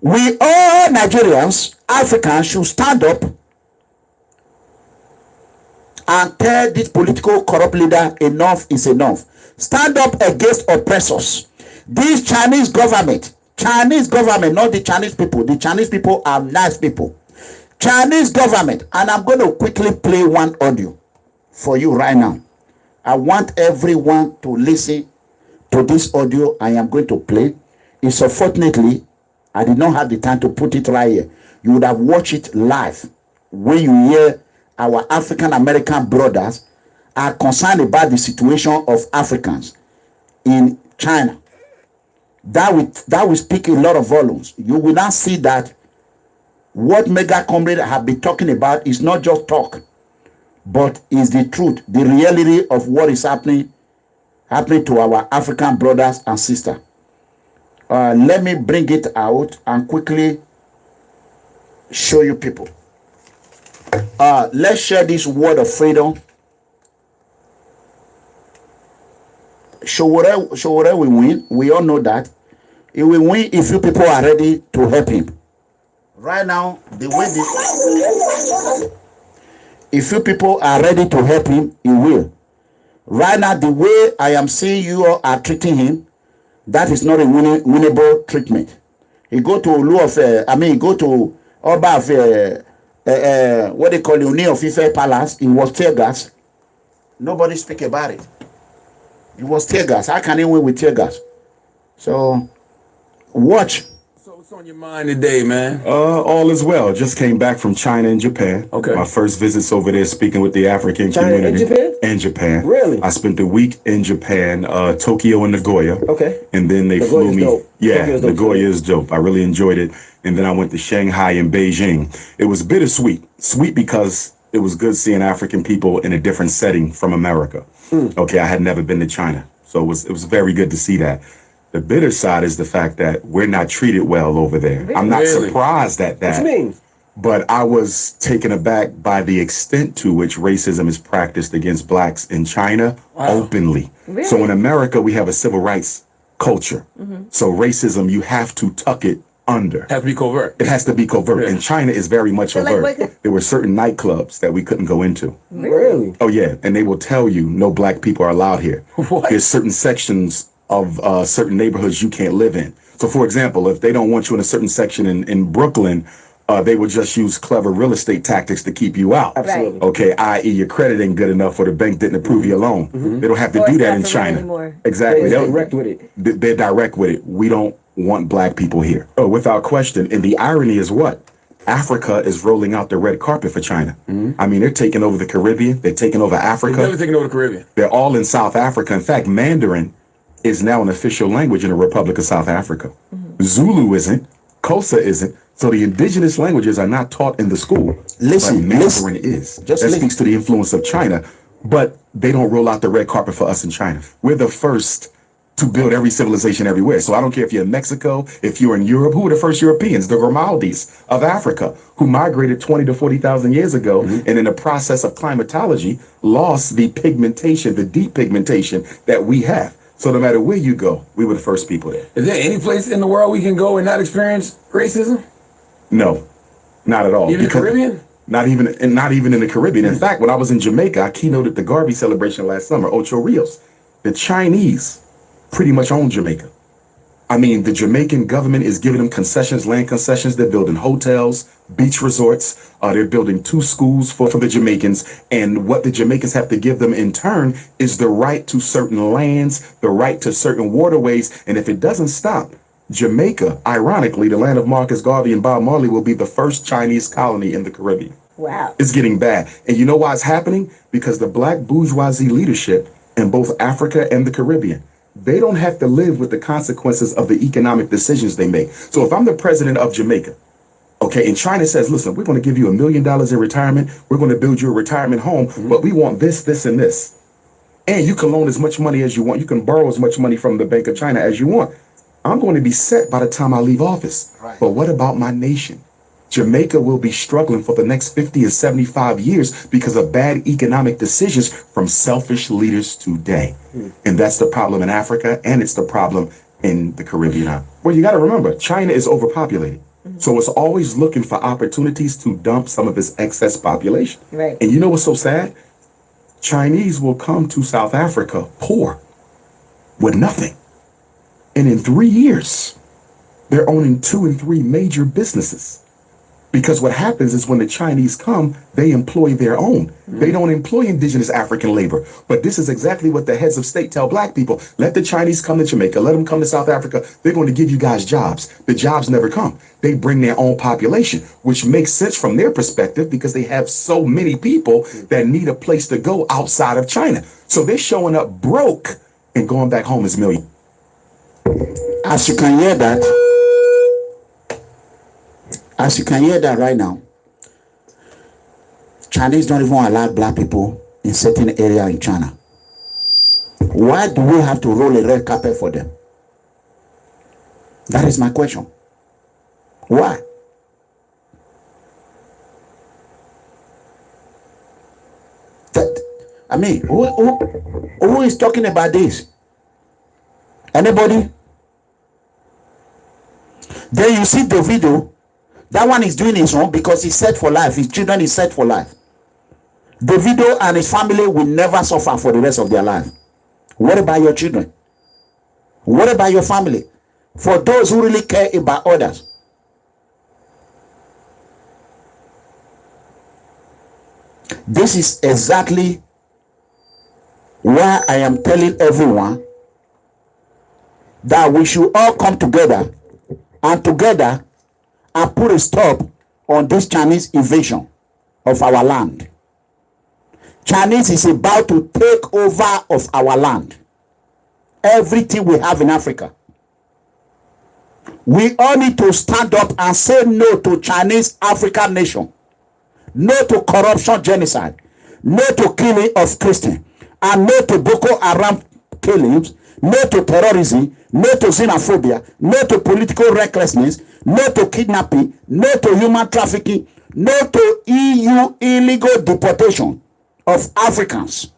We all Nigerians, Africans should stand up and tell this political corrupt leader enough is enough. Stand up against oppressors. This Chinese government, not the Chinese people. The Chinese people are nice people. Chinese government, and I'm going to quickly play one audio for you right now. I want everyone to listen to this audio I am going to play. It's unfortunately, I did not have the time to put it right here. You would have watched it live when you hear our African American brothers are concerned about the situation of Africans in China. That will speak a lot of volumes. You will not see that what mega comrades have been talking about is not just talk, but is the truth, the reality of what is happening to our African brothers and sisters. Let me bring it out and quickly show you people. Let's share this word of freedom. Showore will win. We all know that. He will win if you people are ready to help him. Right now, if you people are ready to help him, he will. Right now, the way I am seeing you all are treating him, that is not a winnable treatment. He go to go to Oba of what they call the Uni of Ife Palace. It was tear gas. Nobody speak about it. It was tear gas. How can he win with tear gas? So, watch. So what's on your mind today, man? All is well. Just came back from China and Japan. Okay. My first visits over there speaking with the African community. And Japan? And Japan. Really? I spent the week in Japan, Tokyo and Nagoya. Okay. And then they flew me. Dope. Yeah, Nagoya is dope. I really enjoyed it. And then I went to Shanghai and Beijing. It was bittersweet. Sweet because it was good seeing African people in a different setting from America. Okay, I had never been to China. So it was very good to see that. The bitter side is the fact that we're not treated well over there. Really? I'm not surprised at that. What you mean? But I was taken aback by the extent to which racism is practiced against blacks in China openly. Really? So in America, we have a civil rights culture. So racism, you have to tuck it under. Has to be covert. It has to be covert. Yeah. And China is very much overt. There were certain nightclubs that we couldn't go into. Really? Oh, yeah. And they will tell you no black people are allowed here. What? There's certain sections of certain neighborhoods you can't live in. So, for example, if they don't want you in a certain section in Brooklyn, they will just use clever real estate tactics to keep you out. Absolutely. Okay, i.e. your credit ain't good enough or the bank didn't approve your loan. They don't have to do that in China. Exactly. They're direct with it. They're direct with it. We don't want black people here. Oh, without question. And the irony is what? Africa is rolling out the red carpet for China. I mean, they're taking over the Caribbean. They're taking over Africa. They're never taking over the Caribbean. They're all in South Africa. In fact, Mandarin is now an official language in the Republic of South Africa. Zulu isn't. Xhosa isn't. So the indigenous languages are not taught in the school. Listen, but Mandarin is. That speaks to the influence of China. But they don't roll out the red carpet for us in China. We're the first to build every civilization everywhere. So I don't care if you're in Mexico, if you're in Europe. Who were the first Europeans? The Grimaldis of Africa, who migrated 20 to 40,000 years ago, and in the process of climatology, lost the pigmentation, the deep pigmentation that we have. So no matter where you go, we were the first people there. Is there any place in the world we can go and not experience racism? No, not at all. Even the Caribbean? Not even in the Caribbean. In fact, when I was in Jamaica, I keynoted the Garvey celebration last summer, Ocho Rios. The Chinese pretty much own Jamaica. I mean, the Jamaican government is giving them concessions, land concessions. They're building hotels, beach resorts. They're building 2 schools for the Jamaicans. And what the Jamaicans have to give them in turn is the right to certain lands, the right to certain waterways. And if it doesn't stop, Jamaica, ironically, the land of Marcus Garvey and Bob Marley, will be the first Chinese colony in the Caribbean. Wow. It's getting bad. And you know why it's happening? Because the black bourgeoisie leadership in both Africa and the Caribbean, they don't have to live with the consequences of the economic decisions they make. So if I'm the president of Jamaica, okay, and China says, listen, we're going to give you $1 million in retirement. We're going to build you a retirement home, but we want this, this, and this. And you can loan as much money as you want. You can borrow as much money from the Bank of China as you want. I'm going to be set by the time I leave office. Right. But what about my nation? Jamaica will be struggling for the next 50 or 75 years because of bad economic decisions from selfish leaders today. And that's the problem in Africa, and it's the problem in the Caribbean. Well, you got to remember, China is overpopulated. So it's always looking for opportunities to dump some of its excess population. Right. And you know what's so sad? Chinese will come to South Africa poor with nothing. And in 3 years, they're owning 2 and 3 major businesses. Because what happens is when the Chinese come, they employ their own. They don't employ indigenous African labor. But this is exactly what the heads of state tell black people. Let the Chinese come to Jamaica. Let them come to South Africa. They're going to give you guys jobs. The jobs never come. They bring their own population, which makes sense from their perspective because they have so many people that need a place to go outside of China. So they're showing up broke and going back home as millions. As you can hear that, right now, Chinese don't even allow black people in certain area in China. Why do we have to roll a red carpet for them? That is my question. Why? I mean, who is talking about this? Anybody? Then you see Davido. That one is doing his own because he's set for life. His children is set for life. Davido and his family will never suffer for the rest of their life. What about your children? What about your family? For those who really care about others. This is exactly why I am telling everyone that we should all come together and put a stop on this Chinese invasion of our land. Chinese is about to take over of our land. Everything we have in Africa. We all need to stand up and say no to Chinese African nation. No to corruption, genocide. No to killing of Christians. And no to Boko Haram killings. No to terrorism. No to xenophobia. No to political recklessness. No to kidnapping. No to human trafficking. No to EU illegal deportation of Africans.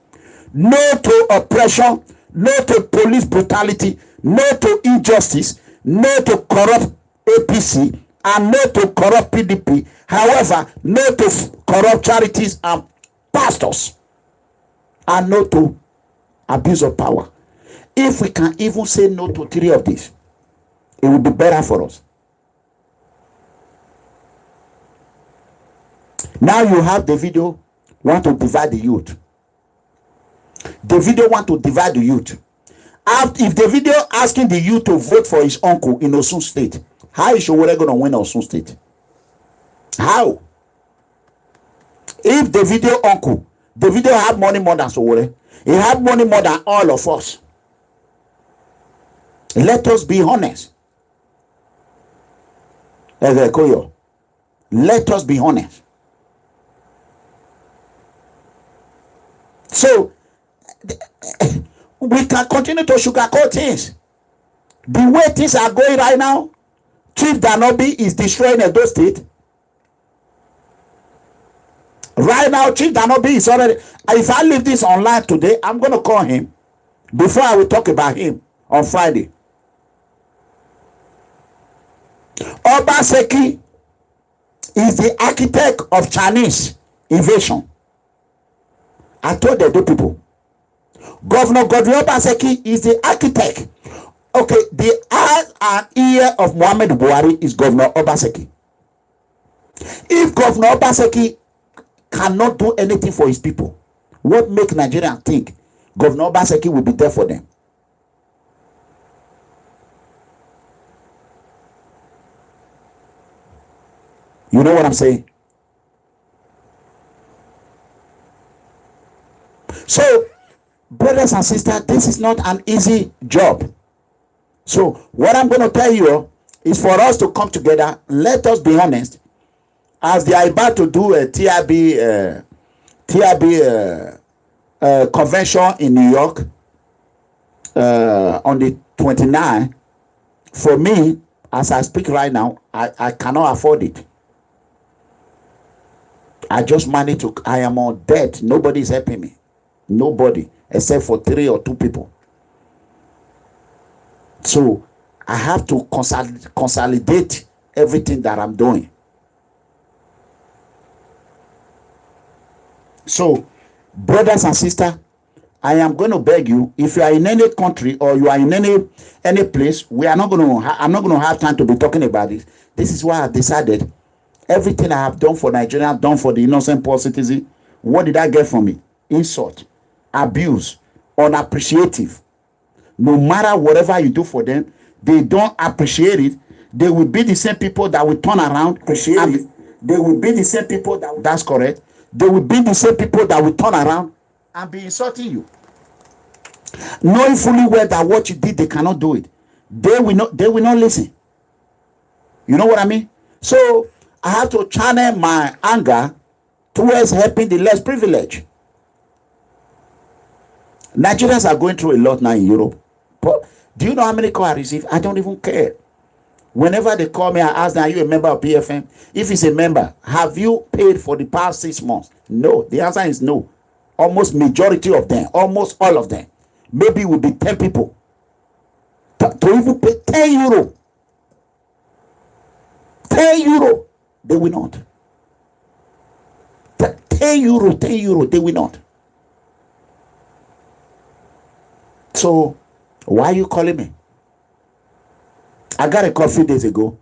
No to oppression. No to police brutality. No to injustice. No to corrupt APC. And no to corrupt PDP. However, no to corrupt charities and pastors. And no to abuse of power. If we can even say no to 3 of these, it would be better for us. Now you have the video want to divide the youth. The video want to divide the youth. If the video asking the youth to vote for his uncle in Osun State, how is Showore going to win Osun State? How? If the video uncle, the video have money more than Showore, he have money more than all of us. Let us be honest. Let us be honest. So, we can continue to sugarcoat things. The way things are going right now, Chief Danobi is destroying Edo State. Right now, Chief Danobi is already... If I leave this online today, I'm going to call him before I will talk about him on Friday. Obaseki is the architect of Chinese invasion. I told the people. Governor Godwin Obaseki is the architect. Okay, the eye and ear of Muhammad Buhari is Governor Obaseki. If Governor Obaseki cannot do anything for his people, what make Nigerians think Governor Obaseki will be there for them? You know what I'm saying? So, brothers and sisters, this is not an easy job. So, what I'm going to tell you is for us to come together. Let us be honest. As they are about to do a TRB convention in New York on the 29th, for me, as I speak right now, I cannot afford it. I just managed to, I am on debt. Nobody is helping me. Nobody, except for 3 or 2 people. So I have to consolidate everything that I'm doing. So, brothers and sisters, I am going to beg you, if you are in any country or you are in any place, I'm not going to have time to be talking about this. This is why I've decided Everything I have done for Nigeria, I've done for the innocent poor citizen. What did I get from it? Insult, abuse, unappreciative. No matter whatever you do for them, they don't appreciate it. They will be the same people that will turn around. Appreciate it. They will be the same people that will, that's correct. They will be the same people that will turn around and be insulting you. Knowing fully well that what you did, they cannot do it. They will not listen. You know what I mean? So I have to channel my anger towards helping the less privileged. Nigerians are going through a lot now in Europe. But do you know how many calls I receive? I don't even care. Whenever they call me, I ask them, are you a member of PFM? If it's a member, have you paid for the past 6 months? No. The answer is no. Almost majority of them, almost all of them. Maybe it will be 10 people. To even pay 10 euro. 10 euro, they will not. 10 euro, they will not. So, why are you calling me? I got a call a few days ago.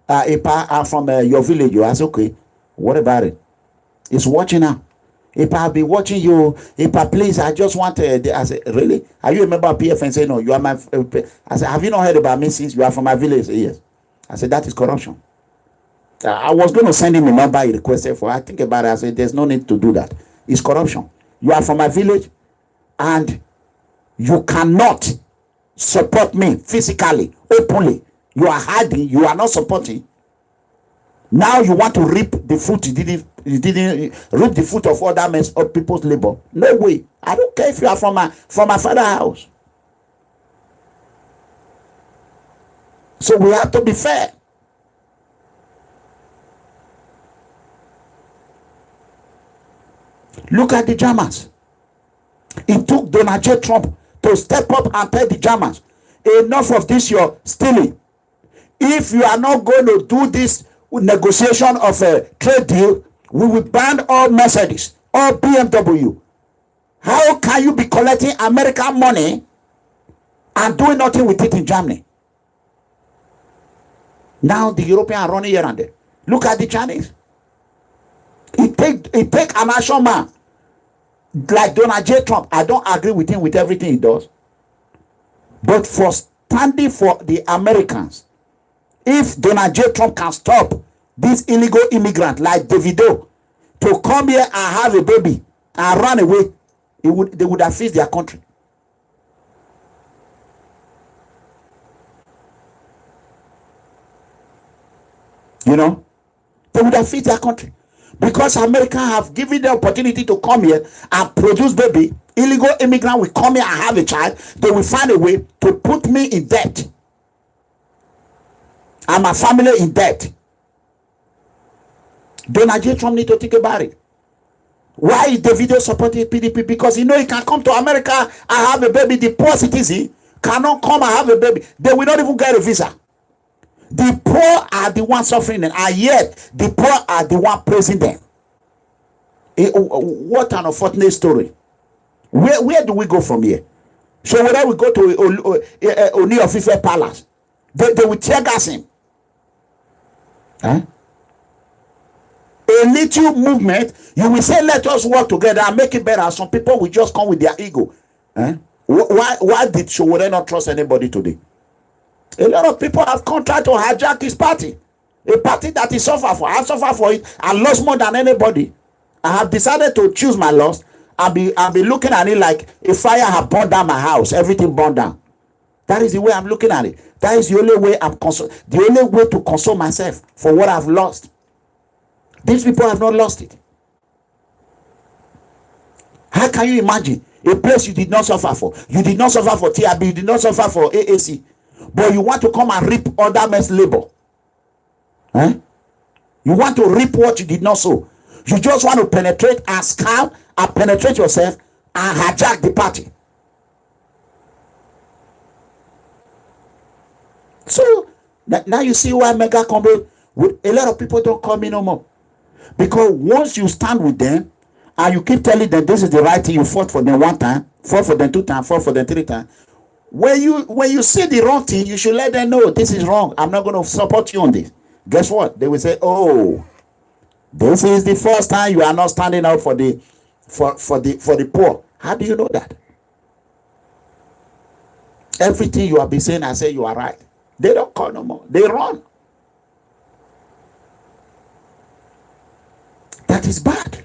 Ipa, I'm from your village. You ask, okay, what about it? It's watching now. Ipa, I'll be watching you. Ipa, please, I just want I said, really? Are you a member of PF? And say, no, you are my. I said, have you not heard about me since you are from my village? Yes. I said, that is corruption. I was going to send him a number he requested for. I think about it. I said, there's no need to do that. It's corruption. You are from my village and you cannot support me physically, openly. You are hiding. You are not supporting. Now you want to reap the fruit. You didn't reap the fruit of other men's or people's labor. No way. I don't care if you are from my father's house. So we have to be fair. Look at the Germans. It took Donald J. Trump to step up and tell the Germans, enough of this you're stealing. If you are not going to do this negotiation of a trade deal, we will ban all Mercedes, all BMW. How can you be collecting American money and doing nothing with it in Germany? Now the Europeans are running here and there. Look at the Chinese. It take an action man like Donald J. Trump. I don't agree with him with everything he does. But for standing for the Americans, if Donald J. Trump can stop this illegal immigrant like Davido to come here and have a baby and run away, they would have faced their country. You know, they would have faced their country. Because America have given the opportunity to come here and produce baby, illegal immigrant will come here and have a child. They will find a way to put me in debt and my family in debt. Donald J. Trump need to think about it. Why is Davido supporting PDP? Because he know he can come to America and have a baby. The poor citizen cannot come and have a baby. They will not even get a visa. The poor are the ones suffering, and yet the poor are the one praising them. What an unfortunate story. Where do we go from here? So whether we go to Oni of Ife Palace, they will tear gas him. Huh? A little movement, you will say, let us work together and make it better. Some people will just come with their ego. Huh? Why did Showore not trust anybody today? A lot of people have tried to hijack his party. A party that he suffered for. I suffered for it. I lost more than anybody. I have decided to choose my loss and be looking at it like a fire have burned down my house. Everything burned down. That is the way I'm looking at it. That is the only way the only way to console myself for what I've lost. These people have not lost it. How can you imagine a place you did not suffer for? You did not suffer for TRB. You did not suffer for AAC. But you want to come and reap other men's labor. Huh? You want to reap what you did not sow. You just want to penetrate and scam and penetrate yourself and hijack the party. So now you see why Mega Combo, a lot of people don't come in no more. Because once you stand with them and you keep telling them this is the right thing, you fought for them one time, fought for them 2 times, fought for them 3 times. When you see the wrong thing, you should let them know this is wrong. I'm not going to support you on this. Guess what? They will say, oh, This is the first time you are not standing up for the poor. How do you know that? Everything you have been saying, I say you are right. They don't call no more. They run. That is bad.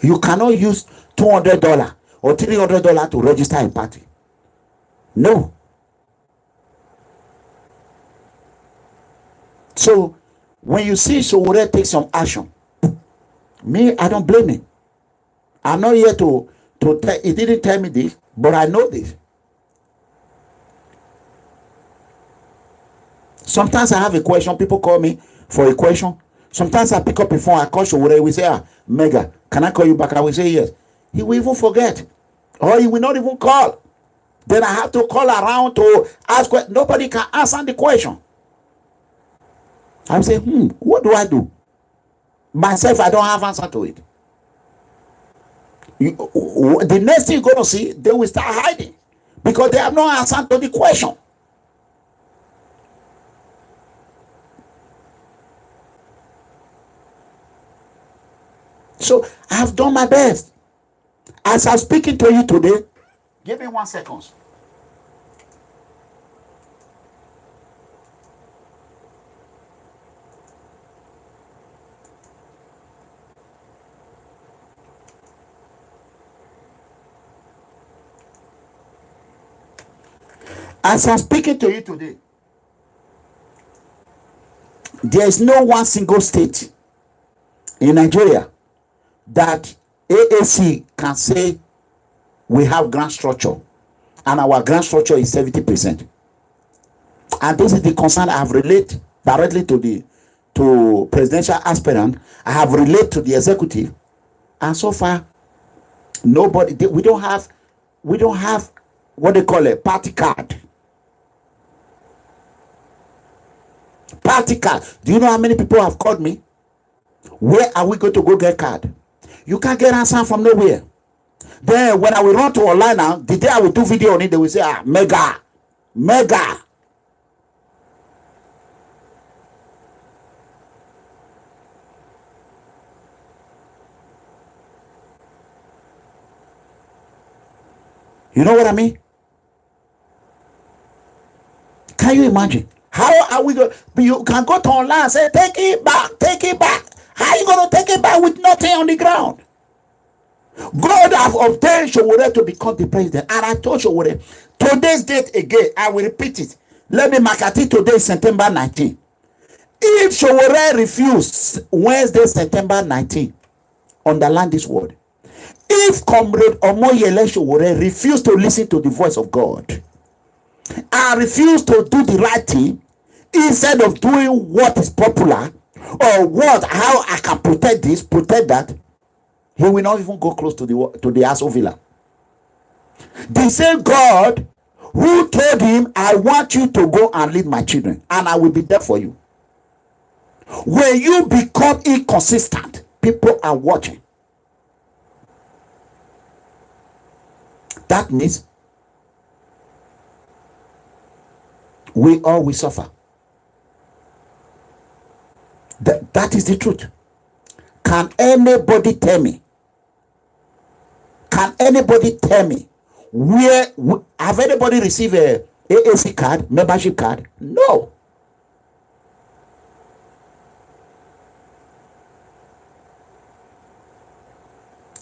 You cannot use $200 or $300 to register a party. No. So when you see Sowore take some action, me, I don't blame him. I'm not here to tell. He didn't tell me this, but I know this. Sometimes I have a question. People call me for a question. Sometimes I pick up a phone. I call Sowore. We say, Mega, can I call you back? I will say yes. He will even forget, or he will not even call. Then I have to call around to ask. Nobody can answer the question. I say, what do I do? Myself, I don't have answer to it. The next thing you're going to see, they will start hiding because they have no answer to the question. So I have done my best. As I'm speaking to you today, give me 1 second. As I'm speaking to you today, there is no one single state in Nigeria that AAC can say we have grand structure and our grand structure is 70%. And this is the concern I have related directly to presidential aspirant. I have related to the executive, and so far nobody. We don't have what they call a party card. Party card. Do you know how many people have called me? Where are we going to go get card? You can't get answer from nowhere. Then when I will run to online now, the day I will do video on it, they will say, mega. You know what I mean? Can you imagine? How are we going? You can go to online and say, take it back. How are you going to take it back with nothing on the ground? God have obtained Sowore to become the president. And I told Sowore, today's date again, I will repeat it. Let me mark it. Today is September 19. If Sowore refused Wednesday, September 19, underline this word. If Comrade Omoyele Sowore refused to listen to the voice of God and refused to do the right thing, instead of doing what is popular or how I can protect this, protect that, he will not even go close to the Aso Villa. The same God who told him, I want you to go and lead my children and I will be there for you. When you become inconsistent, people are watching. That means we all will suffer. That is the truth. Can anybody tell me? Where have anybody received a AAC card, membership card? No.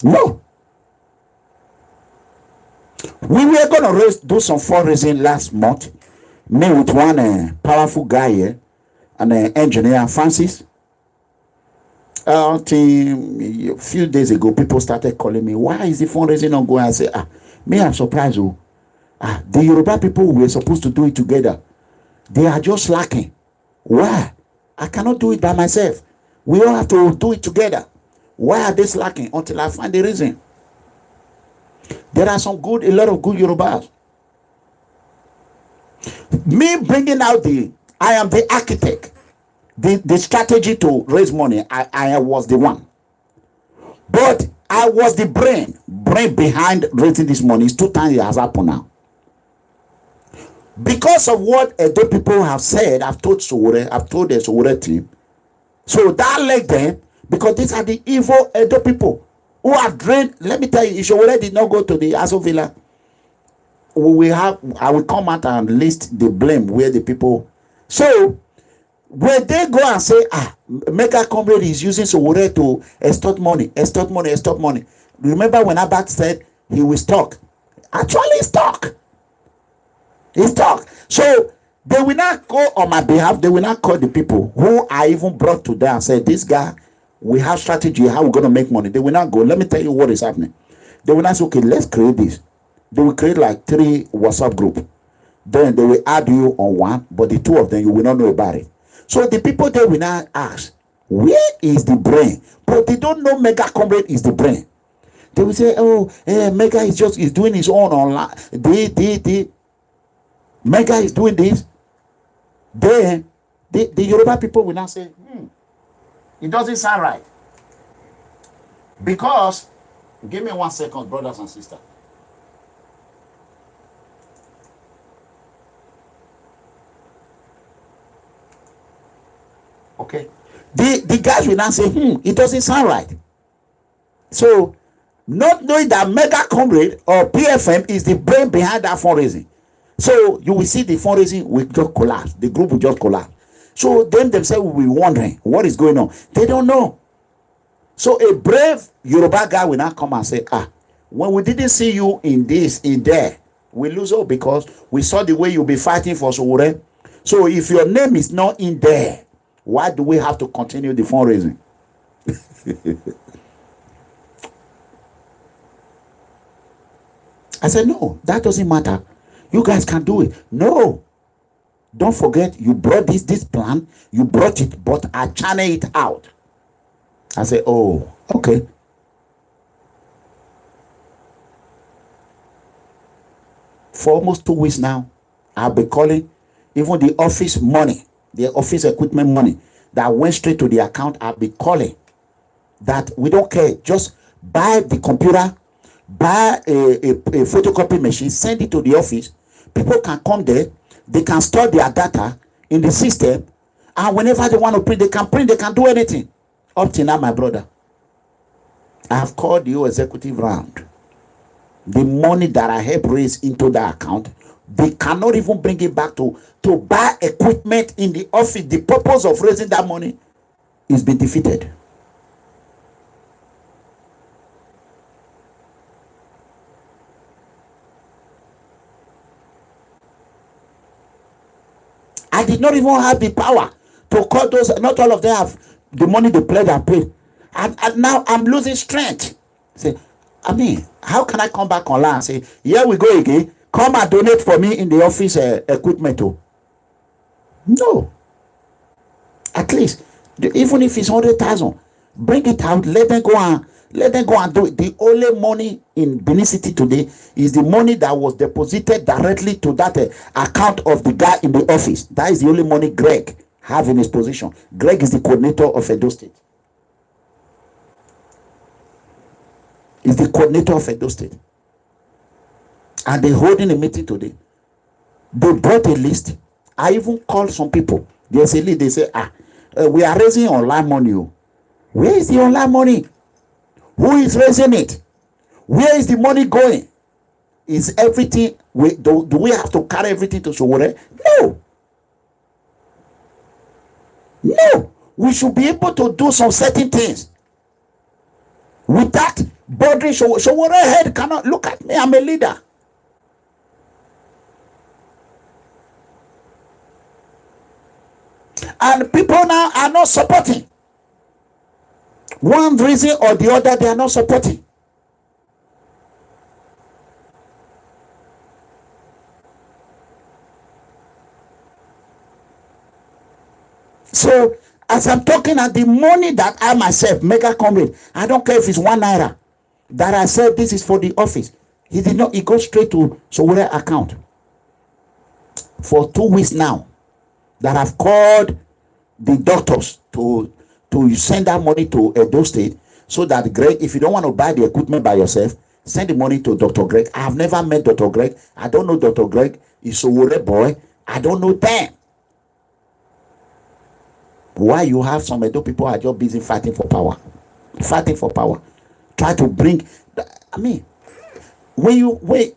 No. We were going to do some fundraising last month. Me with one powerful guy here, an engineer, Francis. A few days ago, people started calling me, why is the fundraising not going? I say, me, I'm surprised. The Yoruba people were supposed to do it together. They are just lacking. Why? I cannot do it by myself. We all have to do it together. Why are they slacking? Until I find the reason. There are a lot of good Yorubas. Me bringing out I am the architect. The strategy to raise money, I was the one. But I was the brain behind raising this money. It's 2 times it has happened now. Because of what Edo people have said, I've told the Sowore team, So that led them, because these are the evil Edo people who have drained. Let me tell you, Ishowore did not go to the Aso Villa. I will come out and list the blame where the people. So when they go and say, Mega Comrade is using Sowore to extort money. Remember when Abat said he will talk? Actually, he's talk. So they will not go on my behalf. They will not call the people who I even brought to them and say, this guy, we have strategy, how we're going to make money. They will not go. Let me tell you what is happening. They will not say, okay, let's create this. They will create like 3 WhatsApp group. Then they will add you on one, but the 2 of them, you will not know about it. So the people there will not ask, where is the brain? But they don't know Mega Comrade is the brain. They will say, Mega is doing his own online. Mega is doing this. Then the Yoruba people will not say, it doesn't sound right. Because, give me 1 second, brothers and sisters. Okay. The guys will not say, it doesn't sound right. So, not knowing that Mega Comrade or PFM is the brain behind that fundraising. So, you will see the fundraising will just collapse. The group will just collapse. So, themselves will be wondering what is going on. They don't know. So, a brave Yoruba guy will not come and say, when we didn't see you in this, in there, we lose all because we saw the way you'll be fighting for Sowore. So, if your name is not in there, why do we have to continue the fundraising? I said, no, that doesn't matter. You guys can do it. No. Don't forget, you brought this plan. You brought it, but I channel it out. I said, oh, okay. For almost 2 weeks now, I've been calling even the office money. The office equipment money that went straight to the account. I'll be calling that we don't care. Just buy the computer, buy a photocopy machine, send it to the office. People can come there. They can store their data in the system. And whenever they want to print, they can do anything. Up till now, my brother, I have called the executive round. The money that I have raised into the account, they cannot even bring it back to buy equipment in the office. The purpose of raising that money is been defeated. I did not even have the power to call those. Not all of them have the money they pledged and paid. And now I'm losing strength. Say, how can I come back online and say, here we go again. Come and donate for me in the office equipment. No. At least, even if it's 100,000, bring it out. Let them go and do it. The only money in Benin City today is the money that was deposited directly to that account of the guy in the office. That is the only money Greg have in his position. Greg is the coordinator of Edo State. He's the coordinator of Edo State. And they're holding a meeting today. They brought a list. I even called some people. There's a list. They say, we are raising online money. Where is the online money? Who is raising it? Where is the money going? Is everything, do we have to carry everything to Sowore? No. No. We should be able to do some certain things. With that, bothering Sowore head cannot look at me. I'm a leader. And people now are not supporting. One reason or the other, they are not supporting. So, as I'm talking at the money that I myself, Mega Comrade, I don't care if it's 1 naira, that I said this is for the office. He did not, it goes straight to Sowore account. For 2 weeks now, that I've called the doctors to send that money to Edo State, so that Greg, if you don't want to buy the equipment by yourself, send the money to Dr. Greg. I have never met Dr. Greg. I don't know Dr. Greg. He's a Sowore boy. I don't know them. Why you have some Edo people are just busy fighting for power. Fighting for power. Try to bring, I mean, when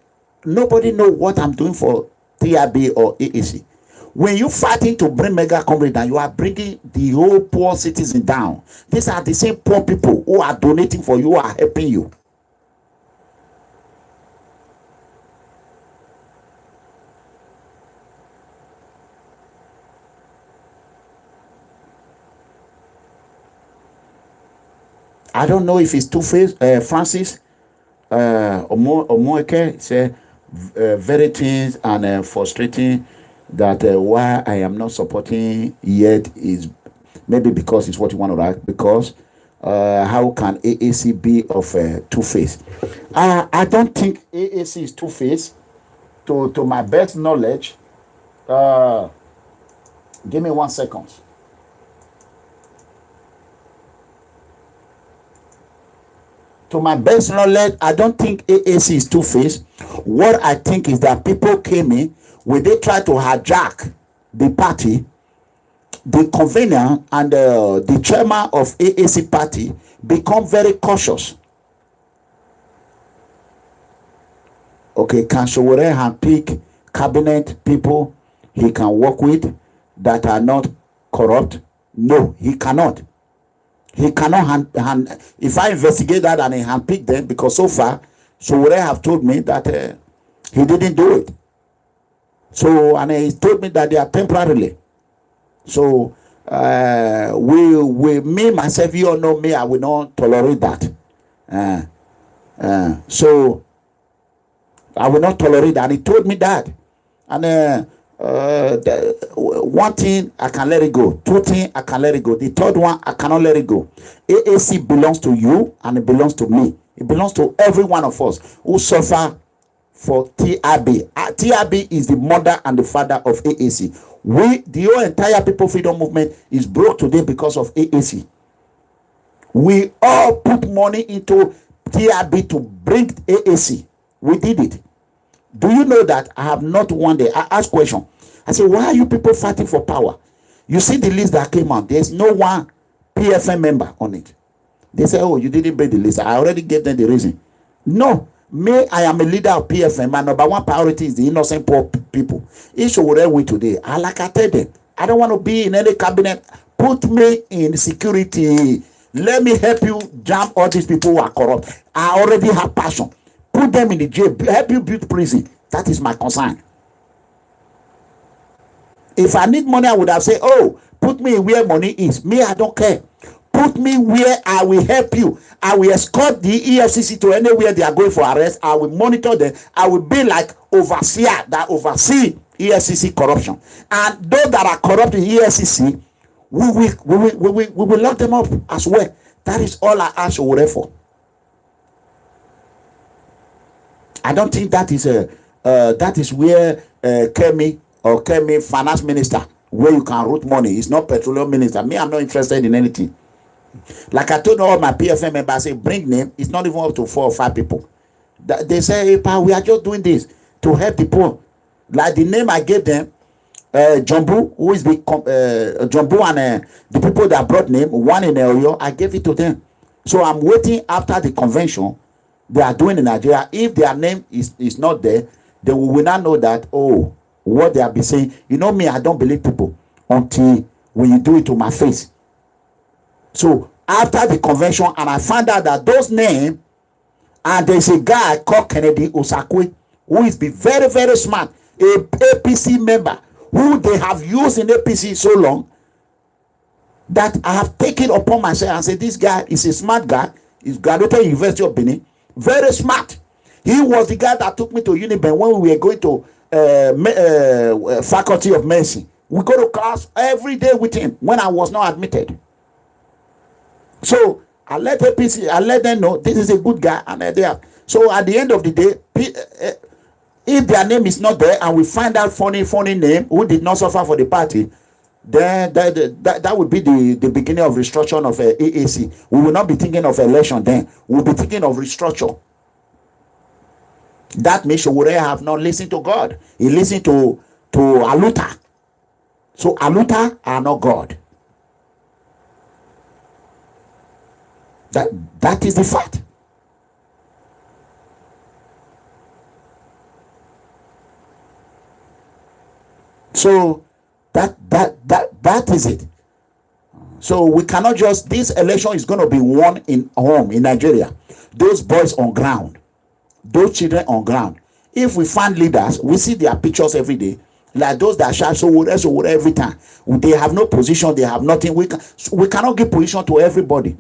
nobody know what I'm doing for TRB or AAC. When you fighting to bring mega company down, you are bringing the whole poor citizen down. These are the same poor people who are donating for you, who are helping you. I don't know if it's Two-Face, Francis Omoeke say very things and frustrating that why I am not supporting yet is maybe because it's what you want to write, because how can AAC be of Two-Face? I don't think AAC is Two-Face to my best knowledge. Give me 1 second. To my best knowledge, I don't think AAC is Two-Face. What I think is that people came in when they try to hijack the party, the convener and the chairman of AAC party become very cautious. Okay, can Sowore handpick cabinet people he can work with that are not corrupt? No, he cannot. He cannot if I investigate that and he handpick them, because so far Sowore have told me that he didn't do it. So, and he told me that they are temporarily. So me myself, you all know me, I will not tolerate that. So I will not tolerate that. And he told me that. And one thing I can let it go. 2 things I can let it go. The third one I cannot let it go. AAC belongs to you and it belongs to me. It belongs to every one of us who suffer for TRB. TRB is the mother and the father of AAC. The whole entire People Freedom Movement is broke today because of AAC. We all put money into TRB to bring AAC. We did it. Do you know that I have not one day, I asked question. I said, why are you people fighting for power? You see the list that came out. There's no one PFM member on it. They say, oh, you didn't break the list. I already gave them the reason. No. Me, I am a leader of PFM. My number one priority is the innocent poor people. If you were with today, I tell them, I don't want to be in any cabinet. Put me in security. Let me help you jam all these people who are corrupt. I already have passion. Put them in the jail. Help you build prison. That is my concern. If I need money, I would have said, oh, put me where money is. Me, I don't care. Put me where I will help you. I will escort the EFCC to anywhere they are going for arrest. I will monitor them. I will be like overseer that oversee EFCC corruption. And those that are corrupt in EFCC, we will lock them up as well. That is all I ask for. I don't think that is where Kemi finance minister, where you can root money. It's not petroleum minister. Me, I'm not interested in anything. Like I told all my PFM members, I say bring name. It's not even up to 4 or 5 people. They say, hey, pa, we are just doing this to help the poor. Like the name I gave them, Jumbo, who is the Jumbo and the people that brought name, one in Oyo, I gave it to them. So I'm waiting after the convention they are doing in Nigeria. If their name is not there, then we will not know that, oh, what they have been saying. You know me, I don't believe people until when you do it to my face. So after the convention, and I found out that those names, and there's a guy called Kennedy Osakwe, who is very, very smart, a APC member, who they have used in APC so long, that I have taken upon myself and said, this guy is a smart guy. He's graduated University of Benin. Very smart. He was the guy that took me to Uniben when we were going to Faculty of Medicine. We go to class every day with him when I was not admitted. So I let them know this is a good guy, and they are. So at the end of the day, if their name is not there and we find out funny name who did not suffer for the party, then that would be the beginning of restructuring of AAC. We will not be thinking of election then. We will be thinking of restructure. That means Sowore have not listened to God. He listened to Aluta. So Aluta are not God. That is the fact. So that is it. So we cannot just, this election is going to be won in home in Nigeria. Those boys on ground, those children on ground. If we find leaders, we see their pictures every day, like those that shout so what every time. They have no position, they have nothing. We cannot give position to everybody,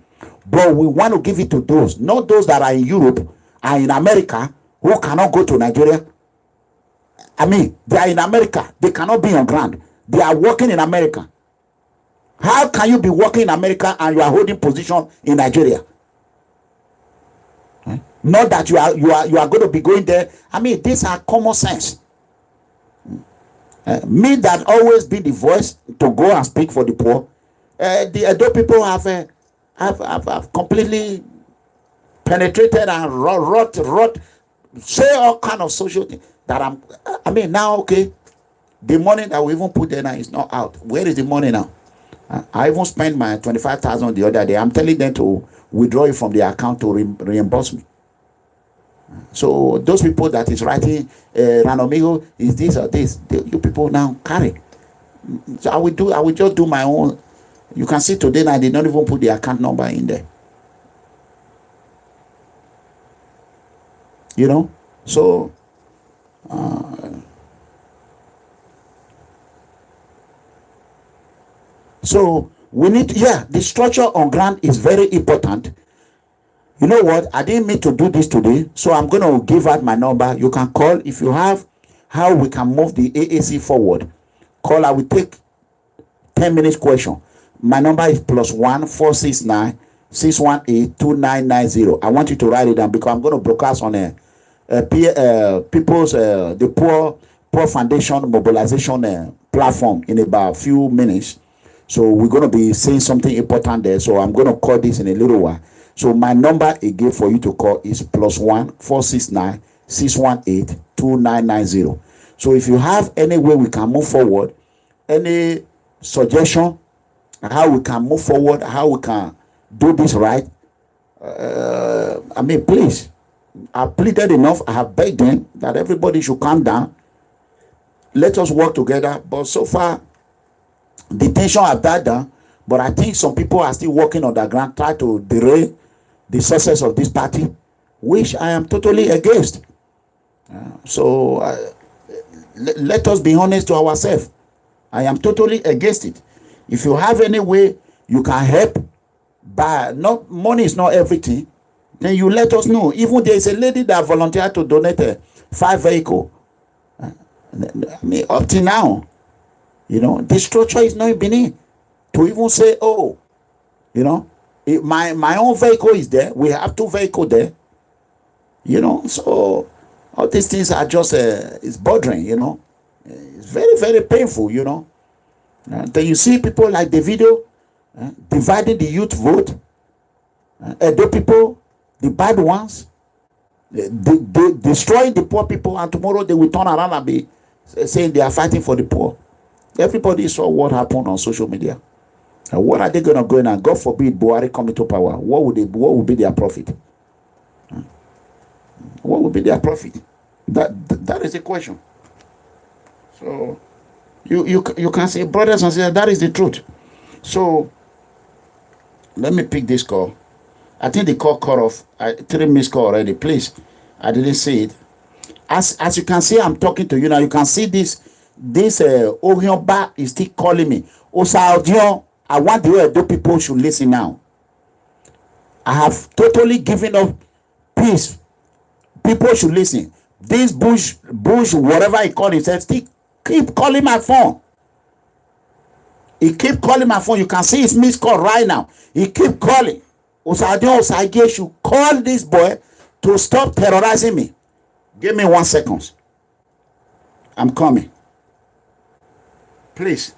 but we want to give it to those, not those that are in Europe, are in America, who cannot go to Nigeria. I mean, they are in America, they cannot be on ground. They are working in America. How can you be working in America and you are holding position in Nigeria? Not that you are going to be going there. I mean, these are common sense. Me that always be the voice to go and speak for the poor. The Edo people have completely penetrated and wrought, say all kind of social things that I mean, now, okay, the money that we even put there now is not out. Where is the money now? I even spent my 25,000 the other day. I'm telling them to withdraw it from the account to reimburse me. So those people that is writing Ranomigo is this or this, you people now carry. So I will just do my own. You can see today now they don't even put the account number in there. You know, so so we need, the structure on ground is very important. You know what? I didn't mean to do this today, so I'm going to give out my number. You can call if you have how we can move the AAC forward. Call. I will take 10 minutes question. My number is +1 469 618 2990. I want you to write it down because I'm going to broadcast on people's the poor foundation mobilization platform in about a few minutes. So we're going to be saying something important there. So I'm going to call this in a little while. So my number again for you to call is +1 469 618 2990. So if you have any way we can move forward, any suggestion how we can move forward, how we can do this right, I mean, please, I've pleaded enough. I have begged them that everybody should calm down. Let us work together. But so far, the tension have died down. But I think some people are still working on the ground, try to derail the success of this party, which I am totally against. So let us be honest to ourselves. I am totally against it. If you have any way you can help, but not money is not everything, then you let us know. Even there is a lady that volunteered to donate 5 vehicles. I mean, up to now, you know, the structure is not beneath to even say, oh, you know, my own vehicle is there. We have 2 vehicles there. You know, so all these things are just it's bothering. You know, it's very, very painful. You know, then you see people like Davido dividing the youth vote. Edo people, the bad ones, they destroying the poor people, and tomorrow they will turn around and be saying they are fighting for the poor. Everybody saw what happened on social media. And what are they going to go in and, God forbid, Buhari come into power? What would be their profit? What would be their profit? That is the question. So you can say, brothers and sisters, that is the truth. So let me pick this call. I think the call cut off. 3 missed call already. Please, I didn't see it. As you can see, I'm talking to you now. You can see this Ohionba is still calling me. Osaudion, I want the Edo people should listen now. I have totally given up peace. People should listen. This Bush, whatever he called himself, still keep calling my phone. He keep calling my phone. You can see his missed call right now. He keep calling. Osaudion should call this boy to stop terrorizing me. Give me 1 second. I'm coming. Please.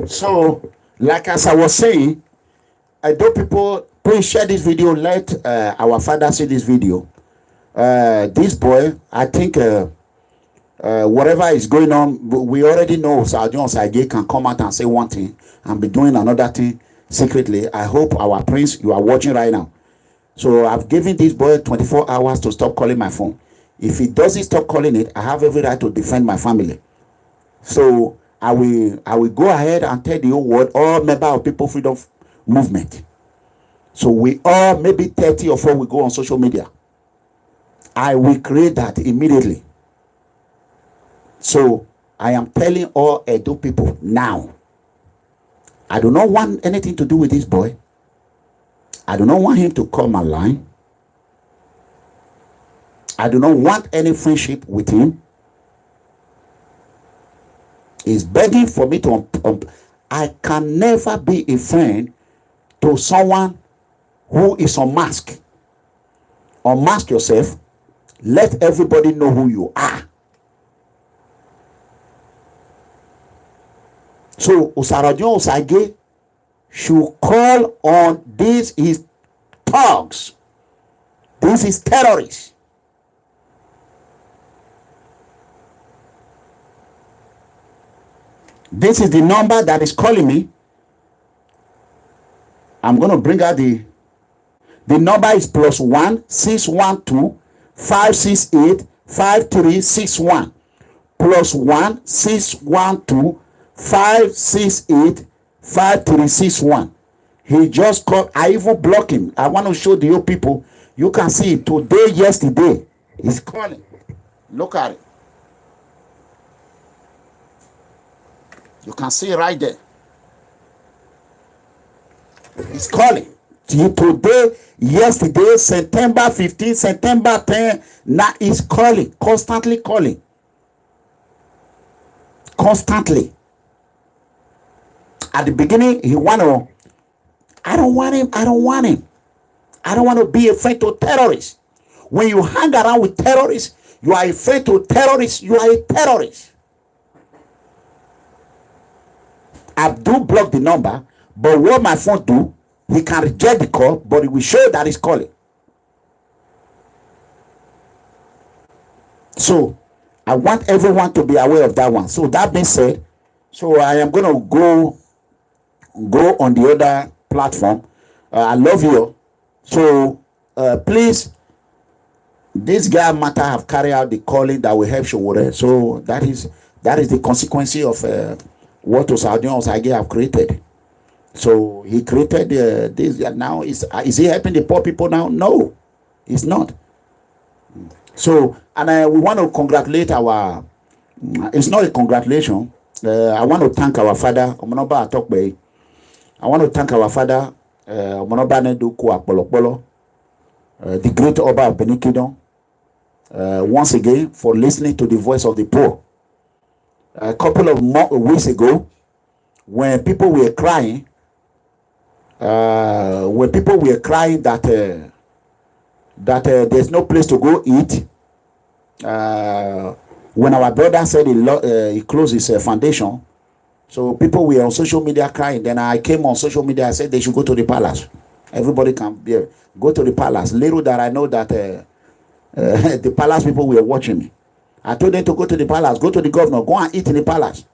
So, like as I was saying, I do people please share this video. Let our father see this video. This boy, I think whatever is going on, we already know Sergeant Osage can come out and say one thing and be doing another thing secretly. I hope our prince, you are watching right now. So I've given this boy 24 hours to stop calling my phone. If he doesn't stop calling it, I have every right to defend my family. So I will go ahead and tell the whole world, all member of People Freedom Movement. So we all, maybe 30 or 4 will go on social media. I will create that immediately. So I am telling all Edo people now, I do not want anything to do with this boy. I do not want him to come online. I do not want any friendship with him. He's begging for me to I can never be a friend to someone who is unmasked. Unmask yourself. Let everybody know who you are. So Osaradio Osage should call on these his thugs. This is terrorists. This is the number that is calling me. I'm going to bring out the number is +1 612 568 5361. +1 612 568 5361. He just called. I even block him. I want to show the old people. You can see it today, yesterday. He's calling. Look at it. You can see right there. He's calling. Today, yesterday, September 15, September 10. Now he's calling, constantly calling. Constantly. At the beginning, he want to, I don't want him. I don't want him. I don't want to be a friend to terrorists. When you hang around with terrorists, you are a friend to terrorists. You are a terrorist. I do block the number, but what my phone do, he can reject the call, but it will show that he's calling. So I want everyone to be aware of that one. So that being said, so I am going to go on the other platform. I love you. So please, this guy matter have carried out the calling that will help Showore. So that is the consequence of what Osadion Osage have created. So he created this. Now is he helping the poor people now? No, he's not. So and we want to congratulate our. It's not a congratulation. I want to thank our father. I want to thank our father. The great Oba of Benin Kingdom. Once again for listening to the voice of the poor. A couple of weeks ago, when people were crying, that there's no place to go eat, when our brother said he closed his foundation, so people were on social media crying. Then I came on social media. I said they should go to the palace. Everybody can go to the palace. Little that I know that the palace people were watching me. I told them to go to the palace, go to the governor, go and eat in the palace.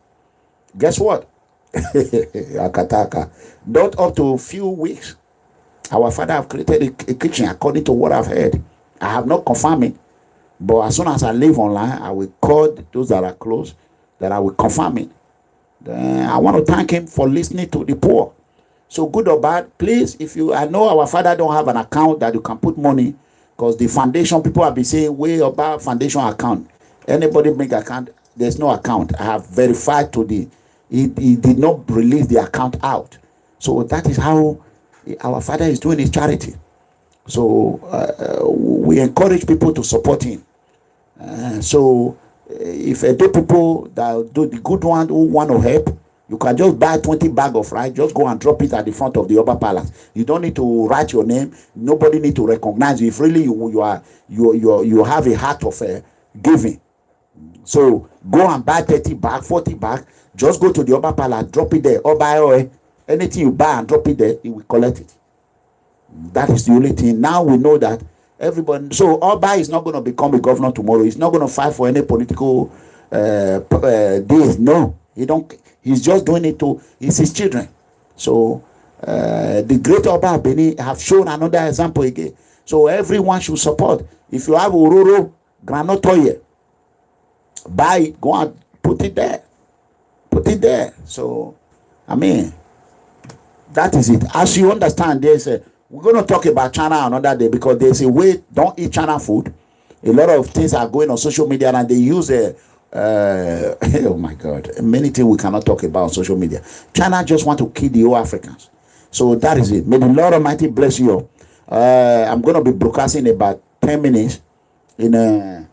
Guess what? Akataka. Not up to a few weeks, our father have created a kitchen according to what I've heard. I have not confirmed it, but as soon as I leave online, I will call those that are close, that I will confirm it. Then I want to thank him for listening to the poor. So good or bad, please, I know our father don't have an account that you can put money, because the foundation, people have been saying way about foundation account. Anybody make account, there's no account. I have verified to he did not release the account out. So that is how our father is doing his charity. So we encourage people to support him. So if the people that do the good one who want to help, you can just buy 20 bag of rice, just go and drop it at the front of the upper palace. You don't need to write your name. Nobody need to recognize you. If really you have a heart of giving. So go and buy 30 bag, 40 bag. Just go to the upper palace, drop it there, or buy oil. Anything you buy and drop it there, he will collect it. That is the only thing. Now we know that everybody. So Oba is not going to become a governor tomorrow. He's not going to fight for any political deals. No, he don't. He's just doing it to his children. So the great Oba of Benin have shown another example again. So everyone should support. If you have Ororo, Granite Oil, buy it, go and put it there. Put it there. So, I mean, that is it. As you understand, there's a, we're going to talk about China another day, because there's a way, don't eat China food. A lot of things are going on social media, and they use oh my God, many things we cannot talk about on social media. China just want to kill the whole Africans. So that is it. May the Lord Almighty bless you. I'm going to be broadcasting about 10 minutes in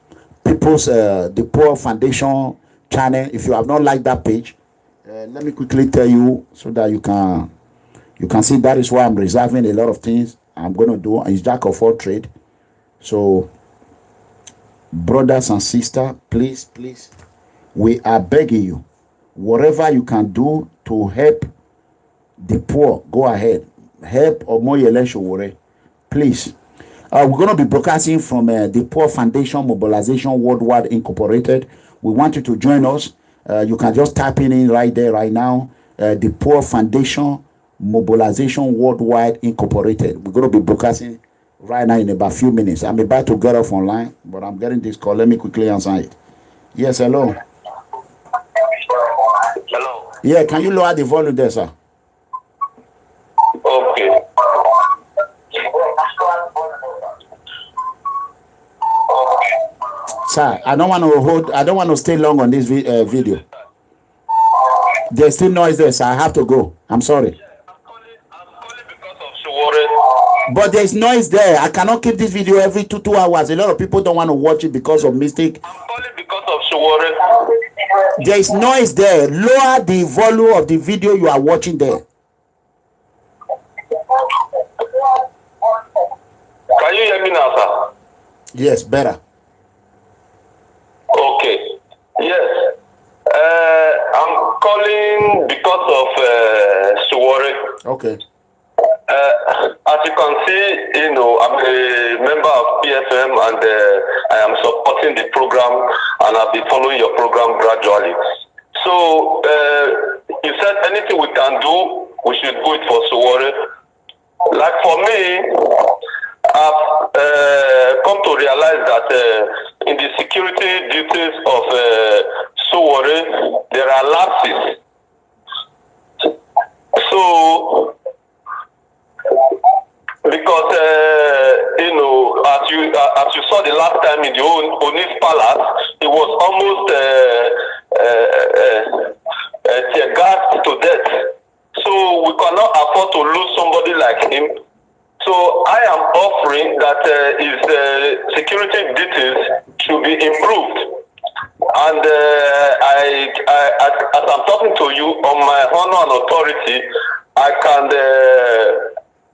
people's the Poor Foundation channel. If you have not liked that page, let me quickly tell you so that you can see that is why I'm reserving a lot of things I'm going to do. It's jack of all trade. So brothers and sisters, please, we are begging you, whatever you can do to help the poor, go ahead. Help Omoyele Sowore, please. We're going to be broadcasting from the Poor Foundation Mobilization Worldwide Incorporated. We want you to join us. You can just type in right there, right now. The Poor Foundation Mobilization Worldwide Incorporated. We're going to be broadcasting right now in about a few minutes. I'm about to get off online, but I'm getting this call. Let me quickly answer it. Yes, hello. Hello. Yeah, can you lower the volume there, sir? Okay. Sir, I don't want to stay long on this video. There's still noise there, sir. I have to go. I'm sorry. I'm calling because of Sowore. But there's noise there. I cannot keep this video every two hours. A lot of people don't want to watch it because of mistake. I'm calling because of Sowore. There is noise there. Lower the volume of the video you are watching there. Can you hear me now, sir? Yes, better. Okay. Yes. I'm calling because of Sowore. Okay. As you can see, I'm a member of PFM, and I am supporting the program, and I've been following your program gradually. So you said anything we can do, we should do it for Sowore. Like for me, I've come to realize that in the security duties of Sowore, there are lapses. So, because as you saw the last time in the Onis Palace, it was almost tear gassed to death. So we cannot afford to lose somebody like him. So I am offering that his security details should be improved. And as I'm talking to you, on my honor and authority, I can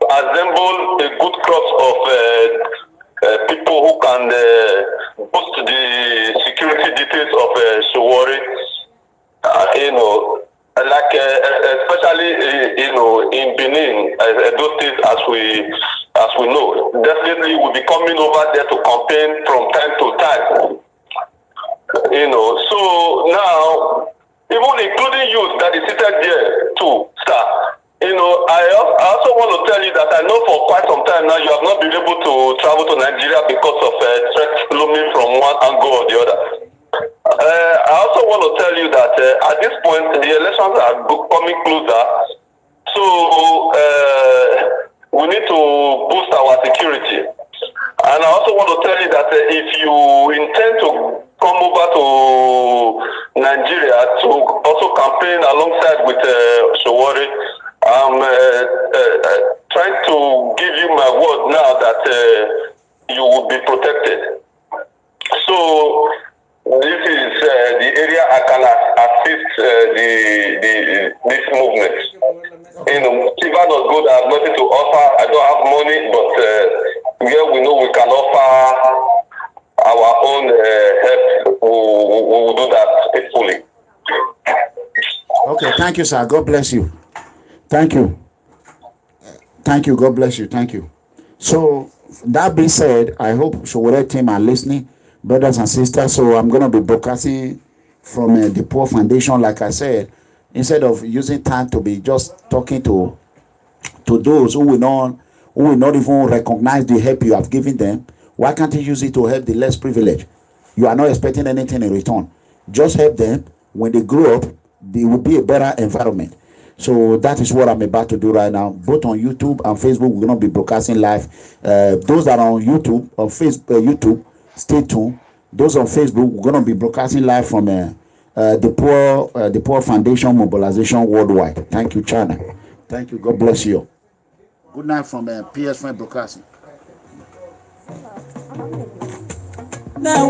assemble a good crop of people who can boost the security details of Sowore. Like especially in Benin, those things as we know, definitely will be coming over there to campaign from time to time. So now, even including youth that is seated there too, sir. I also want to tell you that I know for quite some time now you have not been able to travel to Nigeria because of threats looming from one angle or the other. I also want to tell you that at this point the elections are coming closer, so we need to boost our security. And I also want to tell you that if you intend to come over to Nigeria to also campaign alongside with Sowore, I'm trying to give you my word now that you will be protected. So This is the area I can assist this movement. Silver not good. I have nothing to offer. I don't have money, but here we know we can offer our own help. We will do that faithfully. Okay, thank you, sir. God bless you. Thank you. Thank you. God bless you. Thank you. So that being said, I hope Showore team are listening, brothers and sisters. So I'm going to be broadcasting from the Poor Foundation, like I said, instead of using time to be just talking to those who will not even recognize the help you have given them. Why can't you use it to help the less privileged? You are not expecting anything in return. Just help them. When they grow up, they will be a better environment. So that is what I'm about to do right now, both on YouTube and Facebook. We're going to be broadcasting live. Those that are on YouTube, YouTube, stay tuned. Those on Facebook, we're going to be broadcasting live from the Poor Foundation Mobilization Worldwide. Thank you, China. Thank you. God bless you. Good night from PS Friend Broadcasting. Now,